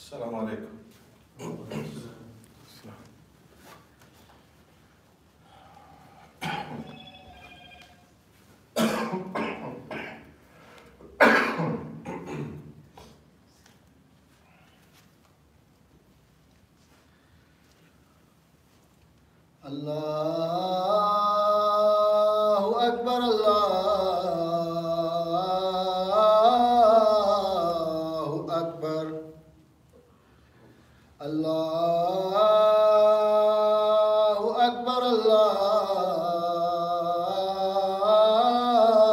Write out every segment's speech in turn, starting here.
السلام عليكم. الله أكبر الله أكبر الله أكبر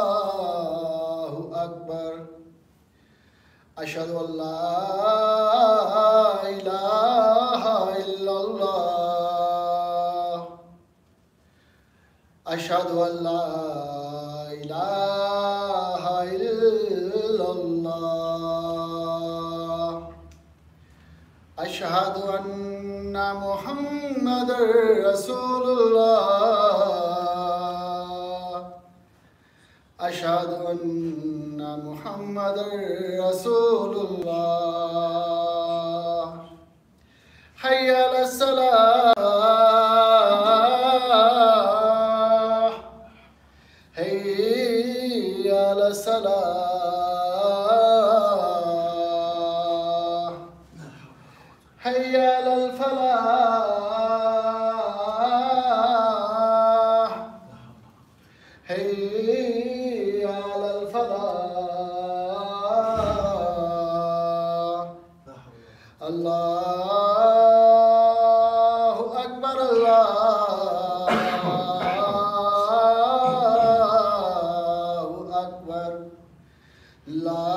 الله أكبر أشهد أن لا إله إلا الله أشهد أن لا إله إلا الله أشهد أن محمدًا رسول الله أشهد أن محمدًا رسول الله حي على الصلاة حي على الصلاة حي على الفلاح حي على الفلاح الله أكبر الله أكبر لا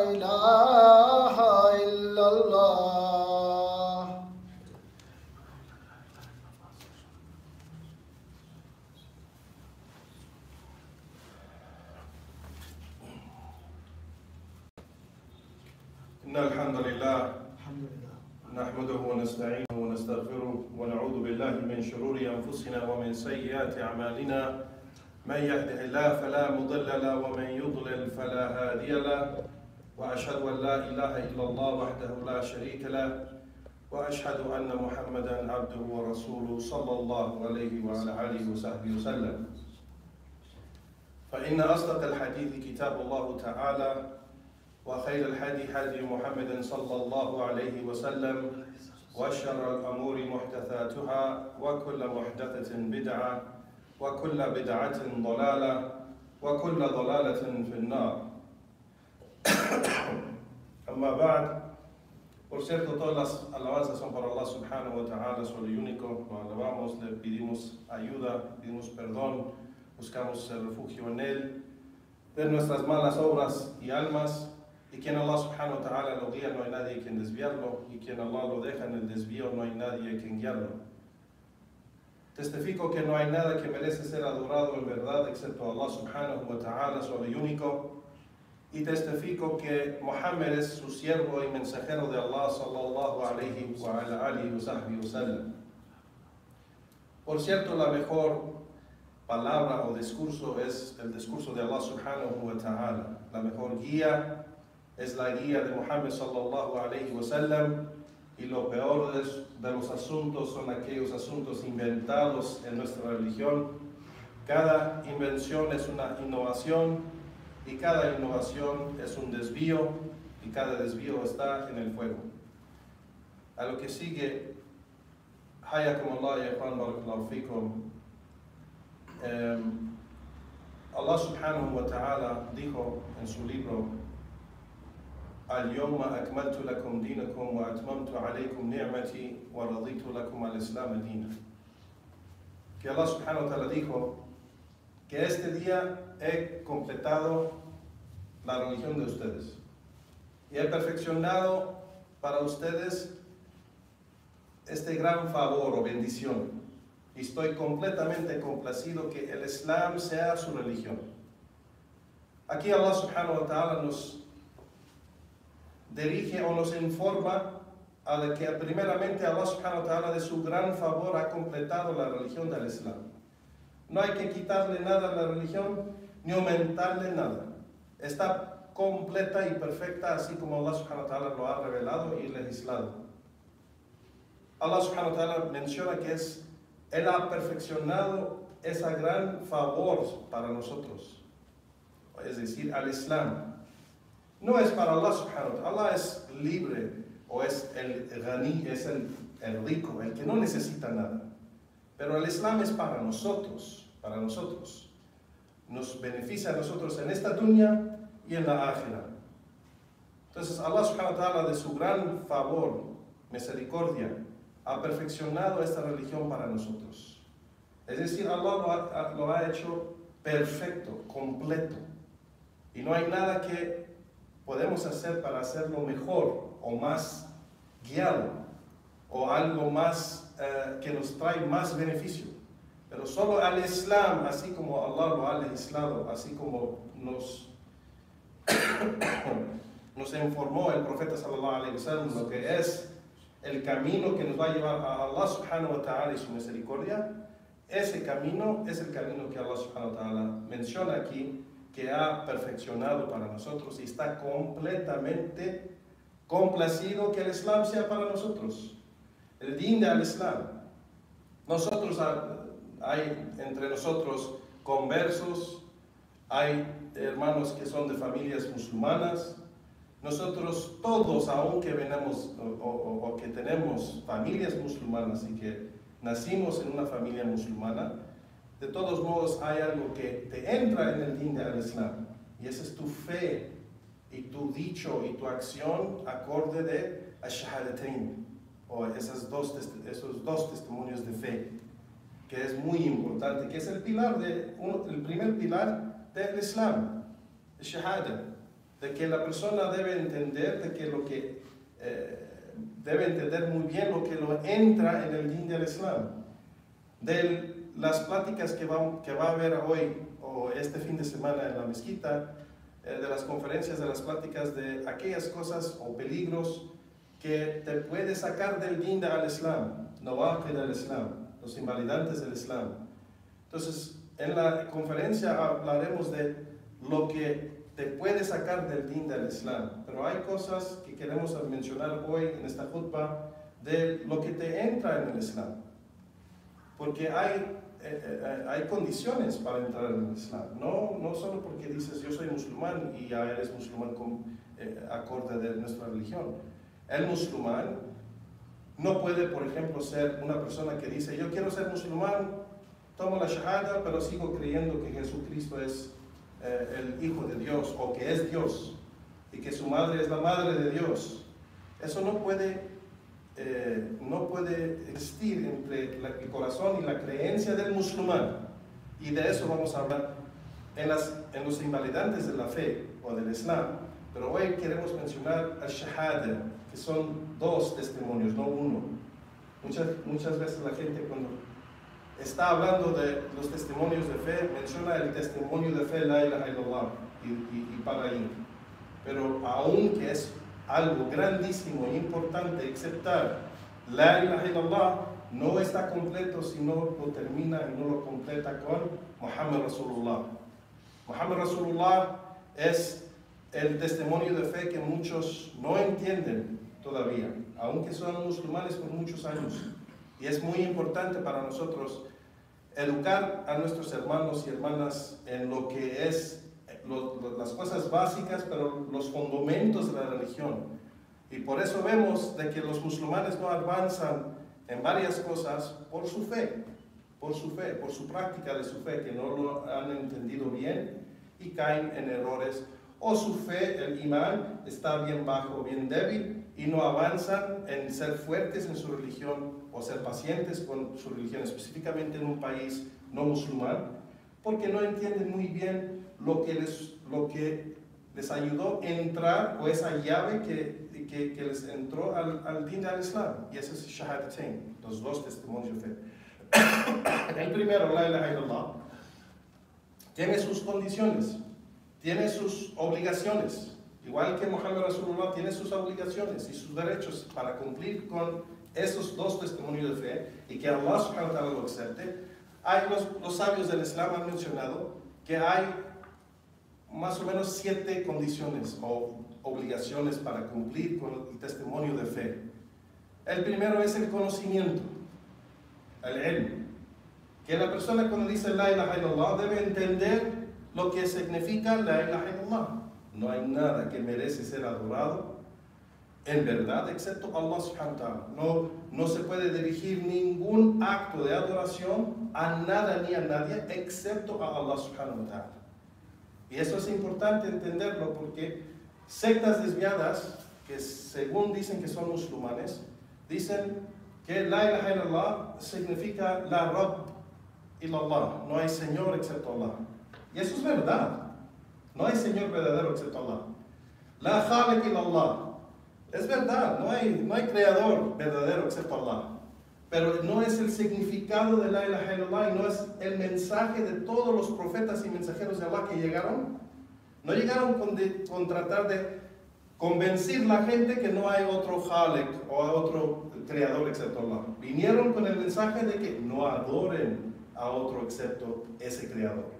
إله إلا الله إن الحمد لله نحمده ونستعينه ونستغفره ونعوذ بالله من شرور أنفسنا ومن سيئات أعمالنا من يهده الله فلا مضل له ومن يضلل فلا هادي له وأشهد أن لا إله إلا الله وحده لا شريك له وأشهد أن محمدا عبده ورسوله صلى الله عليه وعلى آله وصحبه وسلم فإن أصدق الحديث كتاب الله تعالى وخير الهدي هدي محمد صلى الله عليه وسلم وشر الأمور محدثاتها وكل محدثة بدعة وكل بدعة ضلالة وكل ضلالة في النار. أما بعد, por cierto, todas las alabanzas son para Allah subhanahu wa ta'ala, solo y único. Lo alabamos, le pedimos ayuda, pedimos perdón, buscamos el refugio en Él de nuestras malas obras y almas. Y quien Allah subhanahu wa ta'ala lo guía, no hay nadie quien desviarlo. Y quien Allah lo deja en el desvío, no hay nadie quien guiarlo. Testifico que no hay nada que merece ser adorado en verdad excepto Allah subhanahu wa ta'ala, solo y único. Y testifico que Muhammad es su siervo y mensajero de Allah sallallahu alayhi wa alihi wa sahbihi wa sallam. Por cierto, la mejor palabra o discurso es el discurso de Allah subhanahu wa ta'ala. La mejor guía es la guía de Muhammad sallallahu alayhi wa sallam, y lo peor de los asuntos son aquellos asuntos inventados en nuestra religión. Cada invención es una innovación, y cada innovación es un desvío, y cada desvío está en el fuego. A lo que sigue, hayakum Allah ya ikhwan, barakallahu fikum. Allah subhanahu wa ta'ala dijo en su libro: اليوم أكملت لكم دينكم وأتممت عليكم نعمتي ورضيت لكم الإسلام دينا. Que Allah subhanahu wa ta'ala dijo que este día he completado la religión de ustedes y he perfeccionado para ustedes este gran favor o bendición, y estoy completamente complacido que el Islam sea su religión. Aquí Allah subhanahu wa ta'ala nos dirige o nos informa a de que primeramente Allah subhanahu wa ta'ala de su gran favor ha completado la religión del Islam. No hay que quitarle nada a la religión ni aumentarle nada. Está completa y perfecta, así como Allah subhanahu wa ta'ala lo ha revelado y legislado. Allah subhanahu wa ta'ala menciona que Él ha perfeccionado ese gran favor para nosotros, es decir, al Islam. No es para Allah subhanahu wa ta'ala. Allah es libre, o es el ghani, es el rico, el que no necesita nada. Pero el Islam es para nosotros, para nosotros. Nos beneficia a nosotros en esta dunya y en la ákhira. Entonces Allah subhanahu wa ta'ala, de su gran favor, misericordia, ha perfeccionado esta religión para nosotros. Es decir, Allah lo ha hecho perfecto, completo. Y no hay nada que podemos hacer para hacerlo mejor o más guiado o algo más que nos trae más beneficio. Pero solo al Islam, así como Allah lo ha legislado, así como nos informó el profeta sallallahu alaihi wasallam lo que es el camino que nos va a llevar a Allah subhanahu wa ta'ala y su misericordia, ese camino es el camino que Allah subhanahu wa ta'ala menciona aquí, que ha perfeccionado para nosotros y está completamente complacido que el Islam sea para nosotros. El din del Islam. Nosotros, hay entre nosotros conversos, hay hermanos que son de familias musulmanas. Nosotros todos, aunque venamos o que tenemos familias musulmanas y que nacimos en una familia musulmana, de todos modos hay algo que te entra en el din del Islam, y esa es tu fe y tu dicho y tu acción acorde de ash-shahadatain, o esos dos testimonios de fe, que es muy importante, que es el primer pilar del Islam, el shahada, de que la persona debe entender, de que debe entender muy bien lo que lo entra en el din del Islam. De las pláticas que va a haber hoy o este fin de semana en la mezquita, de las conferencias, de las pláticas, de aquellas cosas o peligros que te puede sacar del din del Islam, nawaqid del Islam, los invalidantes del Islam. Entonces, en la conferencia hablaremos de lo que te puede sacar del din del Islam, pero hay cosas que queremos mencionar hoy en esta khutbah de lo que te entra en el Islam, porque hay condiciones para entrar en el Islam, no solo porque dices yo soy musulmán y ya eres musulmán acorde de nuestra religión. El musulmán no puede, por ejemplo, ser una persona que dice yo quiero ser musulmán, tomo la shahada, pero sigo creyendo que Jesucristo es el Hijo de Dios, o que es Dios, y que su madre es la madre de Dios. Eso no puede existir entre el corazón y la creencia del musulmán, y de eso vamos a hablar en los invalidantes de la fe o del Islam. Pero hoy queremos mencionar al shahada, que son dos testimonios, no uno. Muchas veces la gente, cuando está hablando de los testimonios de fe, menciona el testimonio de fe, la ilaha illallah, y para ahí. Pero aunque es algo grandísimo e importante aceptar la ilaha illallah, no está completo si no lo termina y no lo completa con Muhammad Rasulullah. Muhammad Rasulullah es el testimonio de fe que muchos no entienden todavía, aunque son musulmanes por muchos años. Y es muy importante para nosotros educar a nuestros hermanos y hermanas en lo que es las cosas básicas, pero los fundamentos de la religión. Y por eso vemos de que los musulmanes no avanzan en varias cosas por su fe, por su práctica de su fe, que no lo han entendido bien y caen en errores, o su fe, el imán, está bien bajo, bien débil, y no avanzan en ser fuertes en su religión o ser pacientes con su religión, específicamente en un país no musulmán, porque no entienden muy bien lo que les ayudó a entrar, o esa llave que les entró al din del Islam, y ese es shahadatain, los dos testimonios de fe. El primero, la ilaha illallah, tiene sus condiciones, tiene sus obligaciones, igual que Muhammad Rasulullah tiene sus obligaciones y sus derechos para cumplir con esos dos testimonios de fe, y que Allah subhanahu wa ta'ala lo acepte. Los sabios del Islam han mencionado que hay más o menos 7 condiciones o obligaciones para cumplir con el testimonio de fe. El primero es el conocimiento, el ilm. Que la persona cuando dice la ilaha illallah debe entender lo que significa la ilaha illallah. No hay nada que merece ser adorado en verdad excepto Allah subhanahu wa ta'ala. No se puede dirigir ningún acto de adoración a nada ni a nadie excepto a Allah subhanahu wa ta'ala. Y eso es importante entenderlo porque sectas desviadas que según dicen que son musulmanes, dicen que la ilaha illallah significa la Rabb illallah, no hay Señor excepto Allah. Y eso es verdad. No hay Señor verdadero excepto Allah. La Khaliq illallah. Es verdad, no hay creador verdadero excepto Allah. Pero no es el significado de la ilaha illallah y no es el mensaje de todos los profetas y mensajeros de Allah que llegaron. No llegaron con tratar de convencer a la gente que no hay otro Khaliq o otro creador excepto Allah. Vinieron con el mensaje de que no adoren a otro excepto ese creador.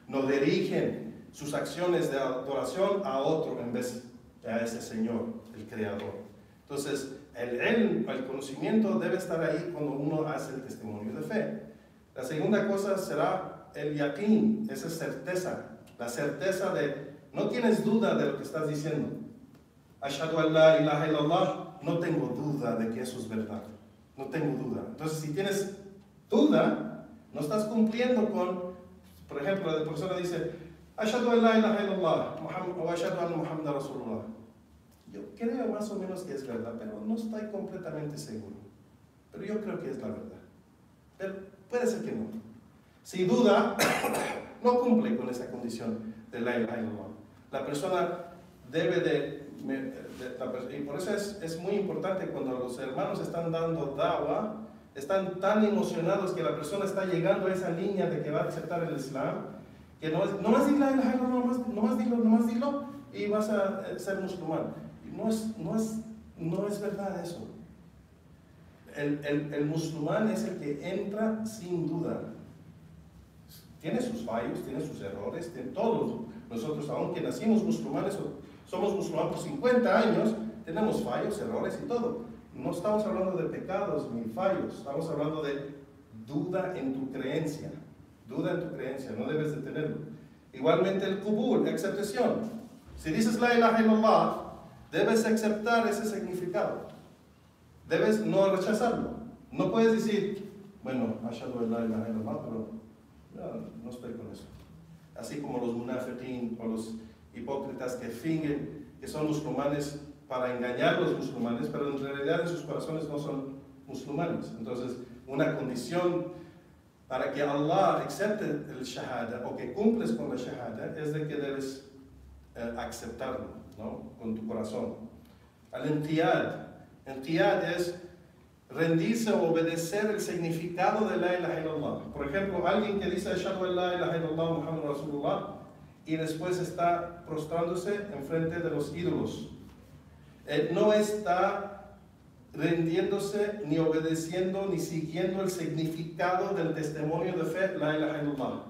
No dirigen sus acciones de adoración a otro en vez de a ese Señor, el Creador. Entonces, el conocimiento debe estar ahí cuando uno hace el testimonio de fe. La segunda cosa será el yaqeen, esa certeza, la certeza de, no tienes duda de lo que estás diciendo. Ashhadu an la ilaha illallah, no tengo duda de que eso es verdad. No tengo duda. Entonces, si tienes duda, no estás cumpliendo con, por ejemplo, la persona dice, Ashhadu an la ilaha illallah, o Ashhadu anna Muhammadan Rasulullah. Yo creo más o menos que es verdad, pero no estoy completamente seguro. Pero yo creo que es la verdad. Pero puede ser que no. Si duda, no cumple con esa condición de la ilaha illallah. La persona debe y por eso es muy importante cuando los hermanos están dando da'wah, están tan emocionados que la persona está llegando a esa línea de que va a aceptar el Islam, que no es la ilaha illallah, nomás dilo y vas a ser musulmán. No es verdad eso. El musulmán es el que entra sin duda. Tiene sus fallos, tiene sus errores, todos nosotros, aunque nacimos musulmanes o somos musulmanes por 50 años, tenemos fallos, errores y todo. No estamos hablando de pecados ni fallos, estamos hablando de duda en tu creencia. Duda en tu creencia, no debes de tenerlo. Igualmente el qubul, aceptación. Si dices la ilaha illallah, debes aceptar ese significado. Debes no rechazarlo. No puedes decir, bueno, ashhadu an la ilaha illallah, pero no estoy con eso. Así como los munafiqín o los hipócritas que fingen que son musulmanes para engañar a los musulmanes, pero en realidad en sus corazones no son musulmanes. Entonces, una condición para que Allah acepte el shahada o que cumples con la shahada es de que debes aceptarlo, ¿no? Con tu corazón. Al-inqiyad. Inqiyad es rendirse o obedecer el significado de la ilaha illallah. Por ejemplo, alguien que dice Ashhadu an la ilaha illallah Muhammadan Rasulullah y después está prostrándose en frente de los ídolos. No está rendiéndose, ni obedeciendo, ni siguiendo el significado del testimonio de fe, la ilaha illallah.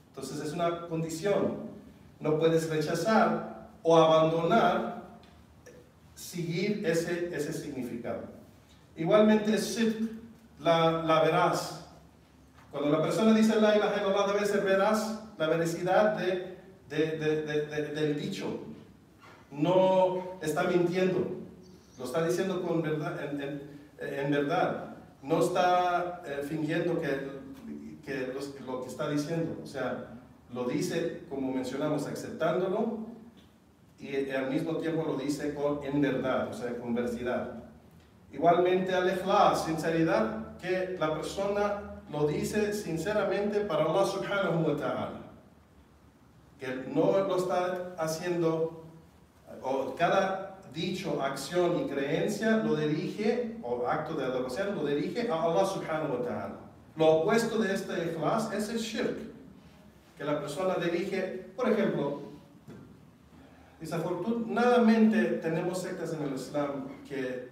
Entonces es una condición. No puedes rechazar o abandonar, seguir ese significado. Igualmente es sidq, la veraz. Cuando la persona dice la ilaha illallah debe ser veraz, la veracidad del dicho. No está mintiendo, lo está diciendo con verdad, en verdad. No está fingiendo lo que está diciendo. O sea, lo dice, como mencionamos, aceptándolo y al mismo tiempo lo dice en verdad, o sea, con veracidad. Igualmente al-ikhlas, sinceridad, que la persona lo dice sinceramente para Allah subhanahu wa ta'ala. Que no lo está haciendo, o cada dicho, acción y creencia lo dirige, o acto de adoración lo dirige a Allah subhanahu wa ta'ala. Lo opuesto de este ikhlas es el shirk, que la persona dirige, por ejemplo, desafortunadamente tenemos sectas en el Islam que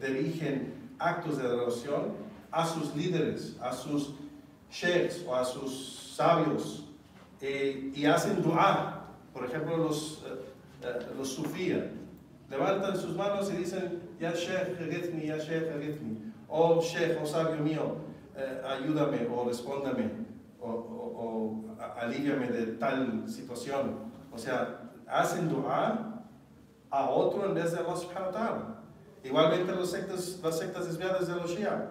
dirigen actos de adoración a sus líderes, a sus sheikhs o a sus sabios, y hacen dua. Por ejemplo, los sufíes levantan sus manos y dicen, ya Sheikh, agithni, ya Sheikh, agithni. Oh Sheikh, oh sabio mío, ayúdame o respóndame o alíviame de tal situación. O sea, hacen dua a otro en vez de Allah subhanahu wa ta'ala. Igualmente las sectas desviadas de los Shia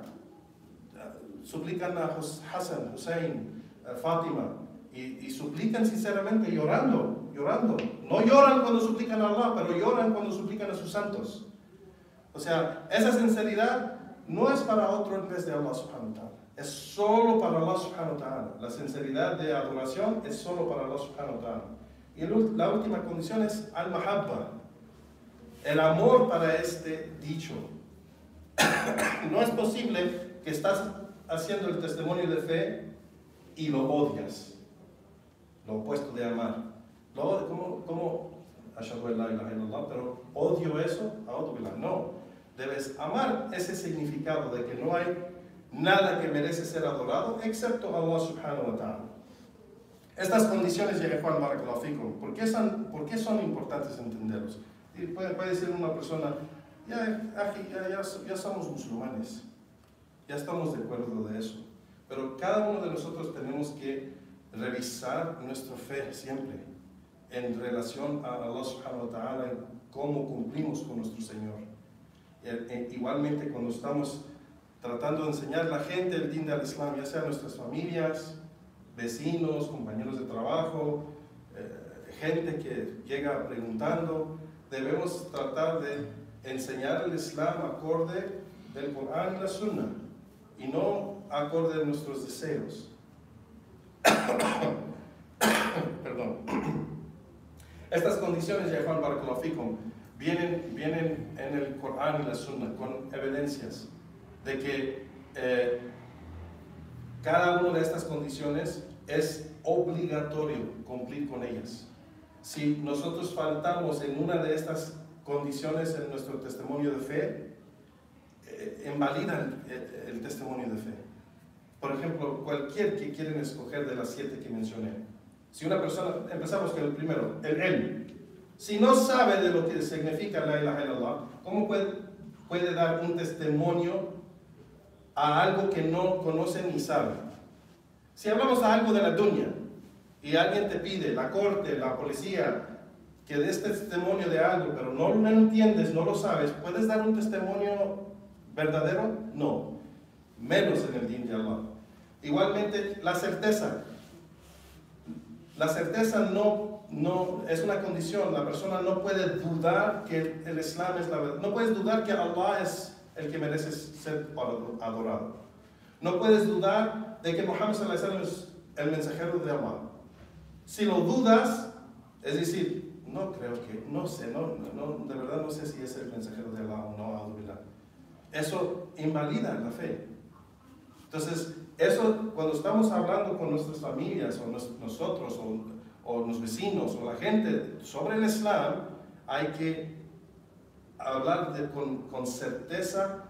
suplican a Hassan, Hussein, Fátima y suplican sinceramente llorando. No lloran cuando suplican a Allah, pero lloran cuando suplican a sus santos. O sea, esa sinceridad no es para otro en vez de Allah subhanahu wa ta'ala. Es solo para Allah subhanahu wa ta'ala. La sinceridad de adoración es solo para Allah subhanahu wa ta'ala. Y la última condición es al-mahabba, el amor para este dicho. No es posible que estás haciendo el testimonio de fe y lo odias. Lo opuesto de amar. ¿Cómo? Ashhadu an la ilaha illallah, pero odio eso, no. Debes amar ese significado de que no hay nada que merece ser adorado excepto Allah subhanahu wa ta'ala. Estas condiciones, ya Juan barakallahu fikum, ¿por qué son importantes entenderlos? Y puede decir una persona, ya somos musulmanes, ya estamos de acuerdo de eso, pero cada uno de nosotros tenemos que revisar nuestra fe siempre en relación a Allah subhanahu wa ta'ala, en cómo cumplimos con nuestro Señor. Igualmente cuando estamos tratando de enseñar a la gente el din del Islam, ya sea nuestras familias, vecinos, compañeros de trabajo, gente que llega preguntando, debemos tratar de enseñar el Islam acorde del Corán y la Sunna y no acorde a nuestros deseos. Perdón. Estas condiciones, ya Juan barakallahu fikum, vienen en el Corán y la Sunna con evidencias de que cada una de estas condiciones es obligatorio cumplir con ellas. Si nosotros faltamos en una de estas condiciones en nuestro testimonio de fe, invalida el testimonio de fe. Por ejemplo, cualquier que quieren escoger de las 7 que mencioné. Si una persona, empezamos con el primero, el ilm. Si no sabe de lo que significa la ilaha illallah, ¿cómo puede dar un testimonio a algo que no conoce ni sabe? Si hablamos a algo de la dunya y alguien te pide, la corte, la policía, que des testimonio de algo, pero no lo entiendes, no lo sabes, ¿puedes dar un testimonio verdadero? No, menos en el din de Allah. Igualmente, la certeza. La certeza no es una condición. La persona no puede dudar que el Islam es la verdad. No puedes dudar que Allah es el que merece ser adorado. No puedes dudar de que Muhammad sallallahu alaihi wasallam es el mensajero de Allah. Si lo dudas, es decir, no creo que, no sé, de verdad no sé si es el mensajero de Allah o no, alhamdulillah. Eso invalida la fe. Entonces, eso cuando estamos hablando con nuestras familias o nosotros o los vecinos o la gente sobre el Islam, hay que hablar con certeza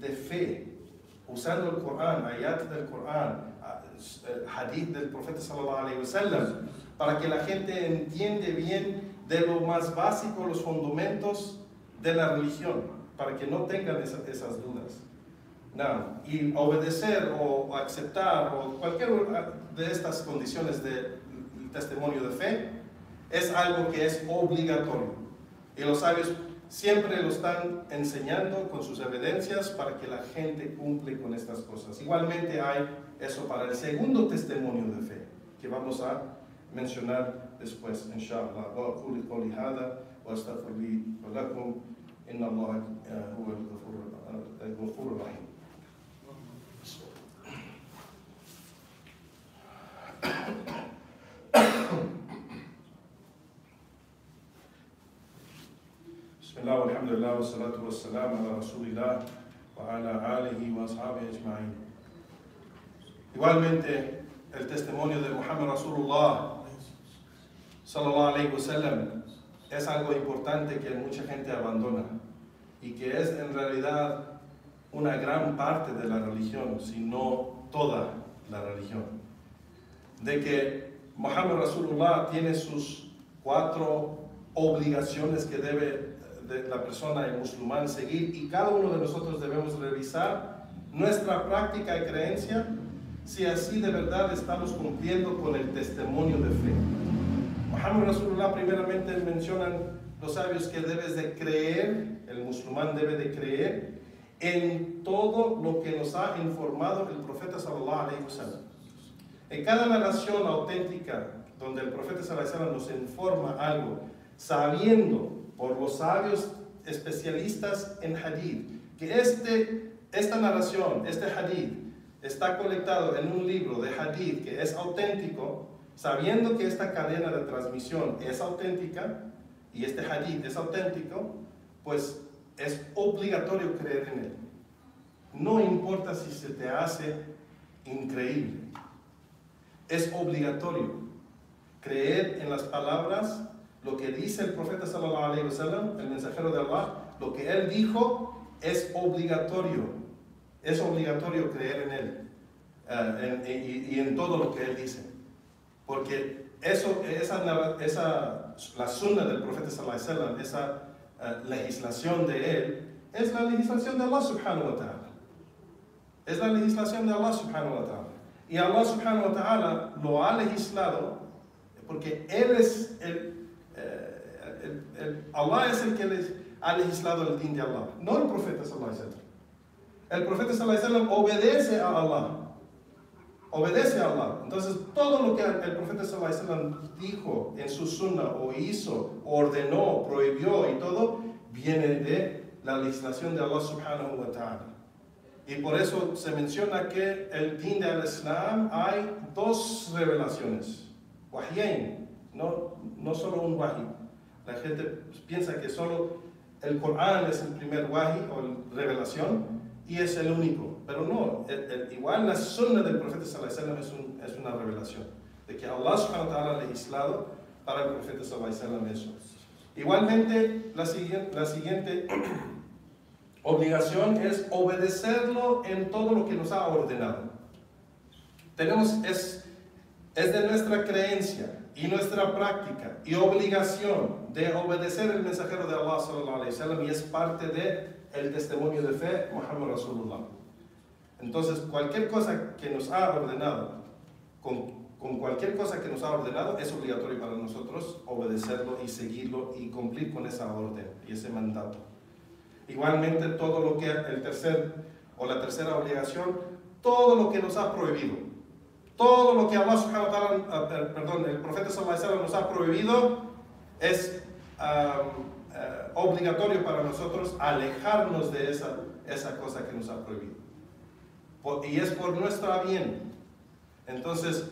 de fe, usando el Corán, ayat del Corán, hadith del profeta sallallahu alaihi wasallam, para que la gente entiende bien de lo más básico, los fundamentos de la religión, para que no tengan esas dudas. No, y obedecer o aceptar o cualquier de estas condiciones del testimonio de fe es algo que es obligatorio. Y los sabios siempre lo están enseñando con sus evidencias para que la gente cumple con estas cosas. Igualmente hay eso para el segundo testimonio de fe, que vamos a mencionar después, inshallah. Wa aqulu qawli hadha wa astaghfiru wa lakum inna Allah huwa al-ghafurur rahim. Bismillah, alhamdulillah, wa salatu wa salam ala rasulillah wa ala alihi wa ashabihi ajma'in. Igualmente, el testimonio de Muhammad Rasulullah sallallahu alaihi wasallam es algo importante que mucha gente abandona y que es en realidad una gran parte de la religión, si no toda la religión. De que Muhammad Rasulullah tiene sus 4 obligaciones que debe la persona, el musulmán, seguir, y cada uno de nosotros debemos revisar nuestra práctica y creencia si así de verdad estamos cumpliendo con el testimonio de fe. Muhammad Rasulullah primeramente mencionan los sabios que debes de creer, el musulmán debe de creer en todo lo que nos ha informado el profeta sallallahu alaihi wasallam. En cada narración auténtica donde el profeta sallallahu alaihi wasallam nos informa algo, sabiendo por los sabios especialistas en hadith que esta narración, este hadith, está colectado en un libro de hadith que es auténtico, sabiendo que esta cadena de transmisión es auténtica y este hadith es auténtico, pues es obligatorio creer en él. No importa si se te hace increíble. Es obligatorio creer en las palabras, lo que dice el profeta sallallahu alaihi wasallam, el mensajero de Allah, lo que él dijo es obligatorio. Es obligatorio creer en él y en todo lo que él dice. Porque la sunna del profeta sallallahu alaihi wasallam, esa legislación de él, es la legislación de Allah subhanahu wa ta'ala. Es la legislación de Allah subhanahu wa ta'ala. Y Allah subhanahu wa ta'ala lo ha legislado porque Él es Allah es el que ha legislado el din de Allah, no el profeta sallallahu alaihi wasallam. El profeta sallallahu alaihi wasallam obedece a Allah. Obedece a Allah. Entonces, todo lo que el profeta sallallahu alaihi wasallam dijo en su sunna, o hizo, ordenó, prohibió y todo, viene de la legislación de Allah subhanahu wa ta'ala. Y por eso se menciona que el din del Islam hay 2 revelaciones. Wahyain, no solo un wahi. La gente piensa que solo el Corán es el primer wahi o revelación y es el único. Pero no, igual la sunna del profeta sallallahu alaihi wasallam es una revelación. De que Allah subhanahu wa ta'ala ha legislado para el profeta sallallahu alaihi wasallam eso. Igualmente, la siguiente obligación es obedecerlo en todo lo que nos ha ordenado. Es de nuestra creencia y nuestra práctica y obligación de obedecer el mensajero de Allah sallallahu alaihi wasallam, y es parte del testimonio de fe Muhammad Rasulullah. Entonces, cualquier cosa que nos ha ordenado, con cualquier cosa que nos ha ordenado, es obligatorio para nosotros obedecerlo y seguirlo y cumplir con esa orden y ese mandato. Igualmente, todo lo que la tercera obligación, todo lo que nos ha prohibido, todo lo que Allah subhanahu wa ta'ala, el profeta sallallahu alaihi wasallam nos ha prohibido, es obligatorio para nosotros alejarnos de esa cosa que nos ha prohibido. Y es por nuestro bien. Entonces,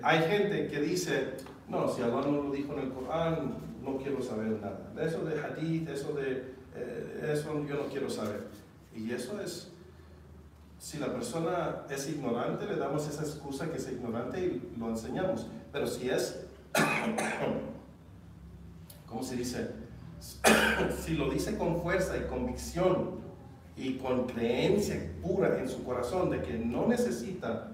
hay gente que dice, no, si Allah no lo dijo en el Corán, no quiero saber nada. Eso de hadith, eso yo no quiero saber. Y eso es, si la persona es ignorante, le damos esa excusa que es ignorante y lo enseñamos. Pero si es, ¿cómo se dice? Si lo dice con fuerza y convicción y con creencia pura en su corazón de que no necesita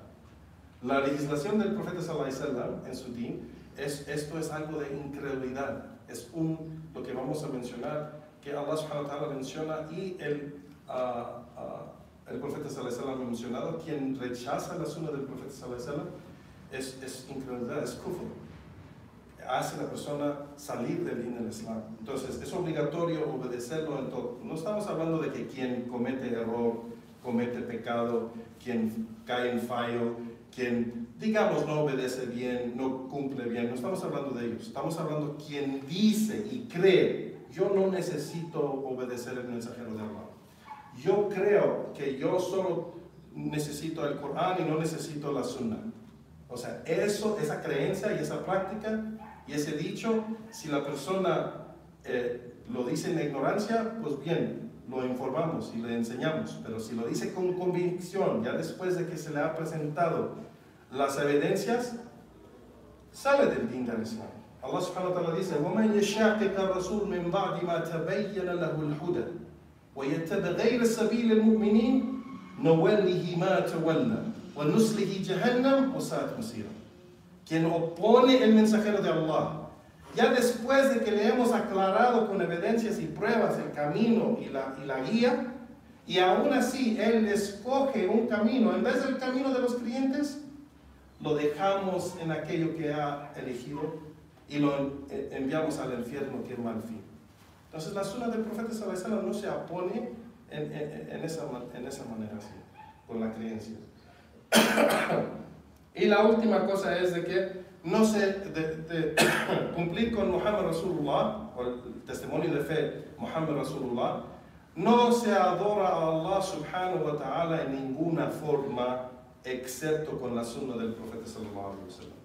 la legislación del profeta sallallahu alaihi wasallam en su din, esto es algo de incredulidad. Es lo que vamos a mencionar, que Allah subhanahu wa ta'ala menciona, y el profeta sallallahu alaihi wasallam ha mencionado. Quien rechaza la sunna del profeta sallallahu alaihi wasallam es incredulidad, es kufr. Hace a la persona salir del din del Islam. Entonces, es obligatorio obedecerlo en todo. No estamos hablando de que quien comete error, comete pecado, quien cae en fallo, quien, digamos, no obedece bien, no cumple bien. No estamos hablando de ellos. Estamos hablando de quien dice y cree, yo no necesito obedecer el mensajero de Allah. Yo creo que yo solo necesito el Corán y no necesito la Sunna. O sea, esa creencia y esa práctica y ese dicho, si la persona lo dice en ignorancia, pues bien, lo informamos y le enseñamos. Pero si lo dice con convicción, ya después de que se le ha presentado las evidencias, sale del din del Islam. Allah subhanahu wa ta'ala dice: وَمَنْ يَشَاقِقَ الرَّسُولَ مِنْ بَعْدِ مَا تَبَيَّنَ لَهُ الْهُدَى وَيَتَّبِعْ غَيْرَ سَبِيلِ الْمُؤْمِنِينَ نُوَلِّهِ مَا تَوَلَّى وَنُصْلِهِ جَهَنَّمَ وَسَاءَتْ مَصِيرًا. quien opone el mensajero de Allah, ya después de que le hemos aclarado con evidencias y pruebas el camino y la guía, y aún así él escoge un camino en vez del camino de los creyentes, lo dejamos en aquello que ha elegido y lo enviamos al infierno, que es mal fin. Entonces la sunna del profeta sallallahu alaihi wasallam no se opone en esa manera así, con la creencia. Y la última cosa es de que no se de cumplir con Muhammad Rasulullah, o el testimonio de fe Muhammad Rasulullah, no se adora a Allah subhanahu wa ta'ala en ninguna forma excepto con la sunna del profeta sallallahu alaihi wasallam.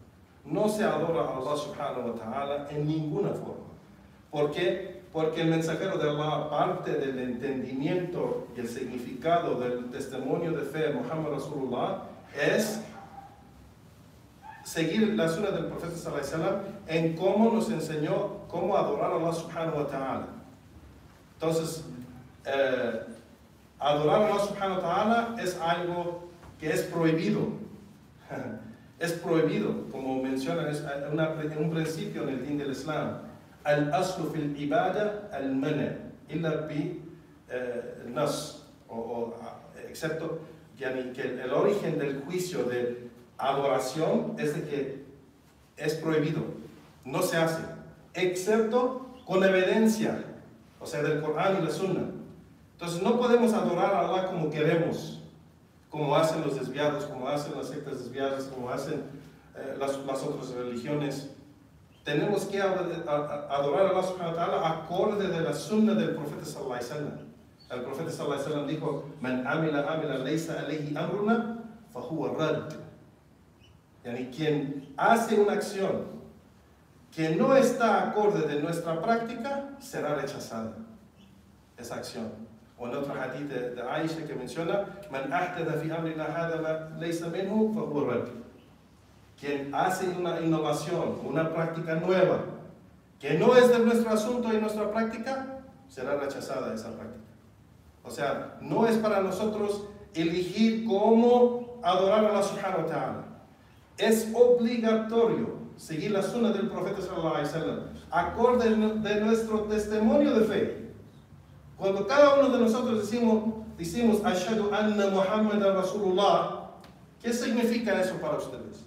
No se adora a Allah subhanahu wa ta'ala en ninguna forma. ¿Por qué? Porque el mensajero de Allah, aparte del entendimiento y el significado del testimonio de fe Muhammad Rasulullah, es seguir la sunna del profeta sallallahu alaihi wasallam en cómo nos enseñó cómo adorar a Allah subhanahu wa ta'ala. Entonces, adorar a Allah subhanahu wa ta'ala es algo que es prohibido. Es prohibido, como menciona un principio en el din del Islam. Al-aslu fil ibada al-mana, illa bi nas, excepto que el origen del juicio de adoración es de que es prohibido, no se hace, excepto con evidencia, o sea, del Corán y la Sunna. Entonces no podemos adorar a Allah como queremos, como hacen los desviados, como hacen las sectas desviadas, como hacen las otras religiones. Tenemos que adorar a Allah subhanahu wa ta'ala acorde de la sunna del profeta sallallahu alaihi wasallam. El profeta sallallahu alaihi wasallam dijo: "Man amila laysa alayhi amruna, fahuwa rad." Yani, quien hace una acción que no está acorde de nuestra práctica, será rechazada esa acción. O en otro hadith de Aisha que menciona: "Man ahdatha fi amrina hadha ma laysa minhu, fahuwa rad." Quien hace una innovación, una práctica nueva, que no es de nuestro asunto y nuestra práctica, será rechazada esa práctica. O sea, no es para nosotros elegir cómo adorar a Allah subhanahu wa ta'ala. Es obligatorio seguir la sunna del profeta sallallahu alaihi wasallam, acorde de nuestro testimonio de fe. Cuando cada uno de nosotros decimos Ashhadu anna Muhammadan Rasulullah, ¿qué significa eso para ustedes?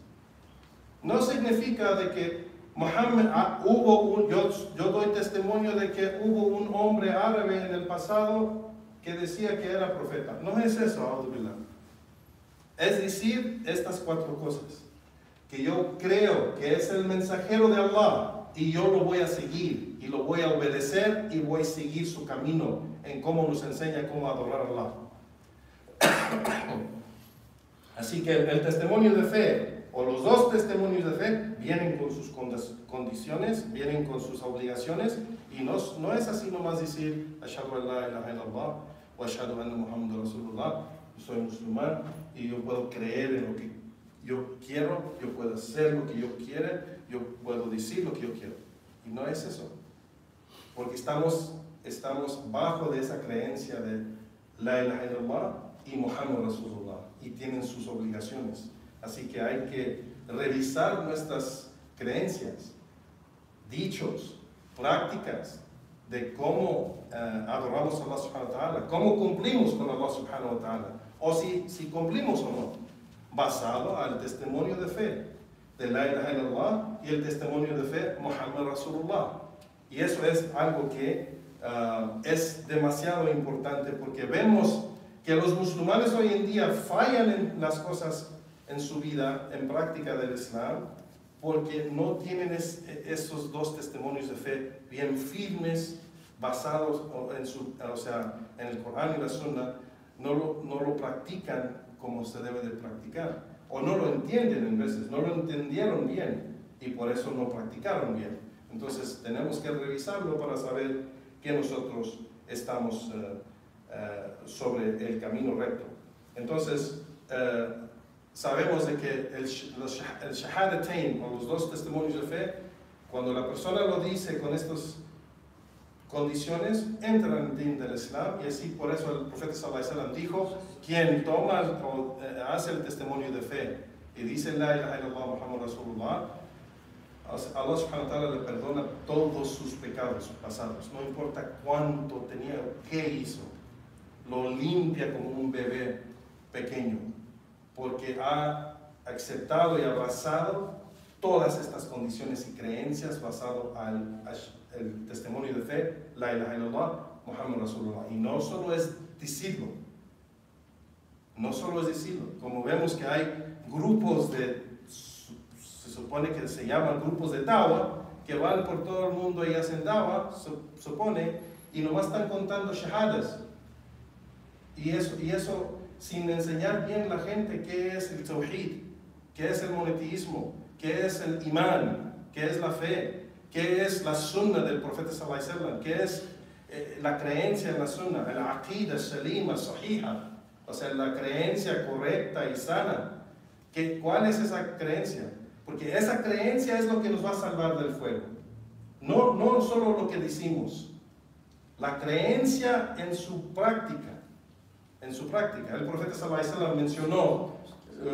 No significa de que Muhammad, yo doy testimonio de que hubo un hombre árabe en el pasado que decía que era profeta. No es eso, a'udhu billah. Es decir, estas cuatro cosas. Que yo creo que es el mensajero de Allah y yo lo voy a seguir y lo voy a obedecer y voy a seguir su camino en cómo nos enseña cómo adorar a Allah. Así que el testimonio de fe, o los dos testimonios de fe, vienen con sus condiciones, vienen con sus obligaciones, y no es así nomás decir Ashhadu an la ilaha illallah o Ashhadu anna Muhammadan Rasulullah. Yo soy musulmán y yo puedo creer en lo que yo quiero, yo puedo hacer lo que yo quiera, yo puedo decir lo que yo quiero. Y no es eso, porque estamos bajo de esa creencia de la ilaha illallah y Muhammad Rasulullah, y tienen sus obligaciones. Así que hay que revisar nuestras creencias, dichos, prácticas de cómo adoramos a Allah subhanahu wa ta'ala, cómo cumplimos con Allah subhanahu wa ta'ala, o si cumplimos o no, basado al testimonio de fe de la ilaha illallah y el testimonio de fe Muhammad Rasulullah. Y eso es algo que es demasiado importante, porque vemos que los musulmanes hoy en día fallan en las cosas en su vida, en práctica del Islam, porque no tienen esos dos testimonios de fe bien firmes, basados en el Corán y la Sunna. No lo practican como se debe de practicar, o no lo entienden en veces, no lo entendieron bien y por eso no practicaron bien. Entonces tenemos que revisarlo para saber que nosotros estamos sobre el camino recto. Entonces sabemos de que el shahadatain, o los dos testimonios de fe, cuando la persona lo dice con estas condiciones, entra en el din del Islam, y así por eso el profeta sallallahu alaihi wasallam dijo: quien toma o hace el testimonio de fe y dice la ilaha illallah Muhammad Rasulullah, Allah subhanahu wa ta'ala le perdona todos sus pecados pasados, no importa cuánto tenía, qué hizo, lo limpia como un bebé pequeño, porque ha aceptado y abrazado todas estas condiciones y creencias basado el testimonio de fe, la ilaha illallah Muhammad Rasulullah. Y no solo es decirlo, como vemos que hay grupos se supone que se llaman grupos de dawa, que van por todo el mundo y hacen dawa, supone, y nomás están contando shahadas. Y eso sin enseñar bien a la gente qué es el tawhid, qué es el monoteísmo, qué es el imán, qué es la fe, qué es la sunna del profeta sallallahu alaihi wasallam, qué es la creencia en la sunna, la aqida salima, sahija, o sea, la creencia correcta y sana. ¿Cuál es esa creencia? Porque esa creencia es lo que nos va a salvar del fuego. No solo lo que decimos, la creencia en su práctica. El profeta sallallahu alaihi wasallam mencionó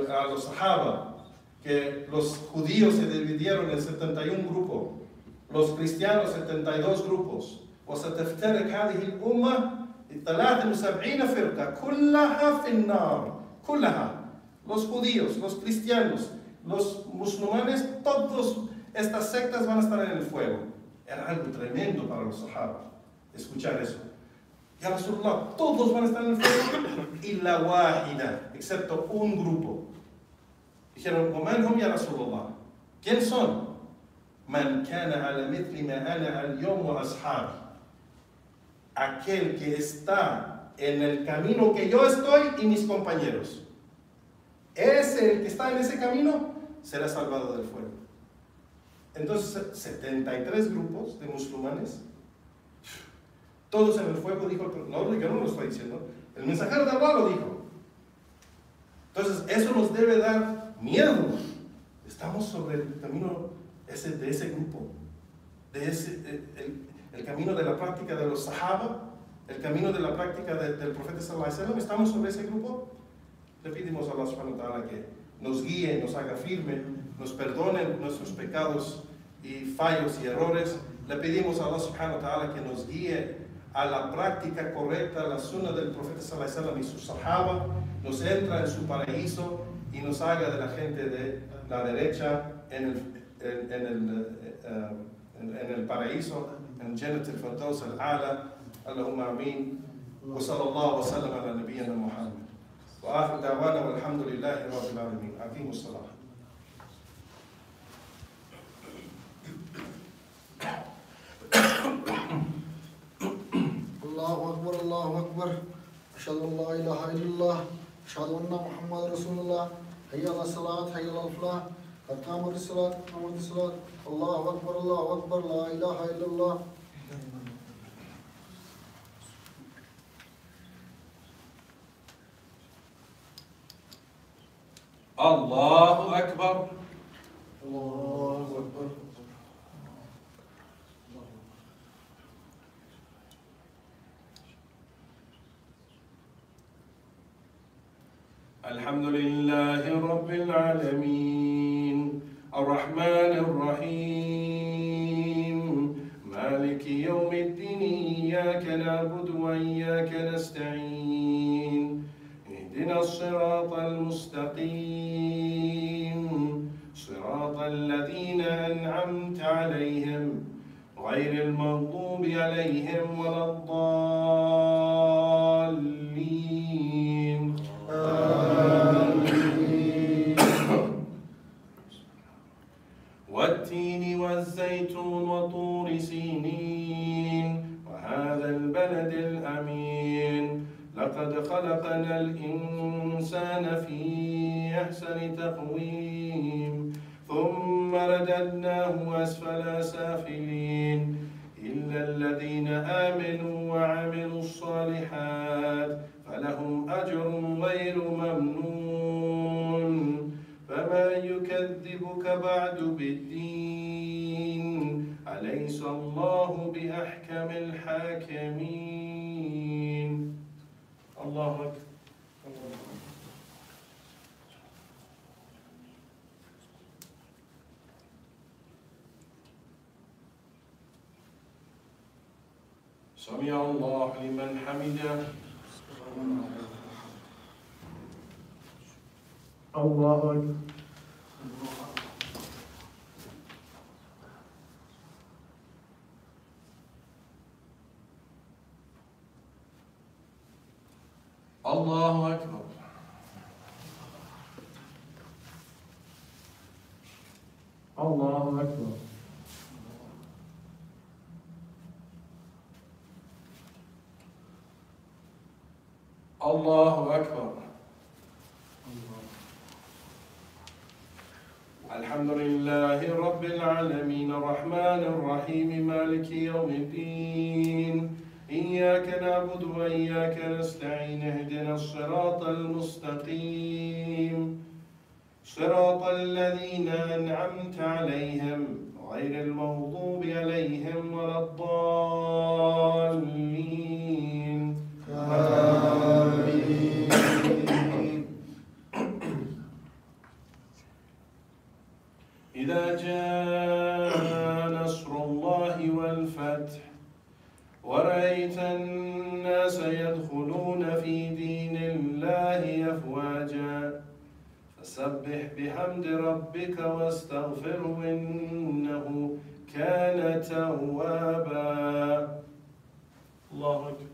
a los sahaba que los judíos se dividieron en 71 grupos, los cristianos 72 grupos. وستفترق هذه الأمة 73 فرقة كلها في النار كلها. Los judíos, los cristianos, los musulmanes, todas estas sectas van a estar en el fuego. Era algo tremendo para los sahaba escuchar eso. Ya Rasulullah, todos van a estar en el fuego y la wahida, excepto un grupo. Dijeron, وَمَنْ هُمْ يَا رَسُولَ اللَّهِ? ¿Quién son? مَنْ كَانَ عَلَى مِثْلِ مَا أَنَا الْيَوْمُ وَأَصْحَابِي. Aquel que está en el camino que yo estoy y mis compañeros. Ese, el que está en ese camino, será salvado del fuego. Entonces, 73 grupos de musulmanes, todos en el fuego, dijo, no, yo no lo estoy diciendo, el mensajero de Allah lo dijo. Entonces, eso nos debe dar miedo. Estamos sobre el camino de ese grupo, el camino de la práctica de los sahaba, el camino de la práctica del profeta sallallahu alaihi wasallam. Estamos sobre ese grupo. Le pedimos a Allah subhanahu wa ta'ala que nos guíe, nos haga firme, nos perdone nuestros pecados y fallos y errores. Le pedimos a Allah subhanahu wa ta'ala que nos guíe a la práctica correcta, la sunna del profeta sallallahu alaihi wasallam y sus sahaba, nos entra en su paraíso y nos haga de la gente de la derecha en el paraíso, en Jannat al-Firdaus al-A'la. Allahumma ameen. Wa sallallahu wa sallam ala nabiyyina Muhammad. Wa akhir da'wana walhamdulillahi rabbil alamin. Aqimus salah. Allahu Akbar. Ashhadu an la ilaha illallah. Ashhadu anna Muhammad Rasulullah. Hayya ala salat, hayya ala falah. Qad qamat as-salat, qamat as-salat. Allahu Akbar, la ilaha illallah. Allahu Akbar. Allahu Akbar. الحمد لله رب العالمين الرحمن الرحيم مالك يوم الدين إياك نعبد وإياك نستعين اهدنا الصراط المستقيم صراط الذين أنعمت عليهم غير المغضوب عليهم ولا الضالين. والتين والزيتون وطور سينين وهذا البلد الأمين لقد خلقنا الإنسان في أحسن تقويم ثم رددناه أسفل سافلين إلا الذين آمنوا وعملوا الصالحات فلهم أجر غير ممنون فما يكذبك بعد بالدين أليس الله بأحكم الحاكمين. الله أكبر. سمع الله لمن حمده. الله أكبر. الله أكبر. الله أكبر. الله أكبر. الحمد لله رب العالمين الرحمن الرحيم مالك يوم الدين إياك نعبد وإياك نستعين اهدنا الصراط المستقيم صراط الذين أنعمت عليهم غير المغضوب عليهم ولا الضالين. آمين. إذا جاء نصر الله والفتح ورأيت الناس يدخلون في دين الله أفواجا فسبح بحمد ربك واستغفره إنه كان توابا. الله أكبر.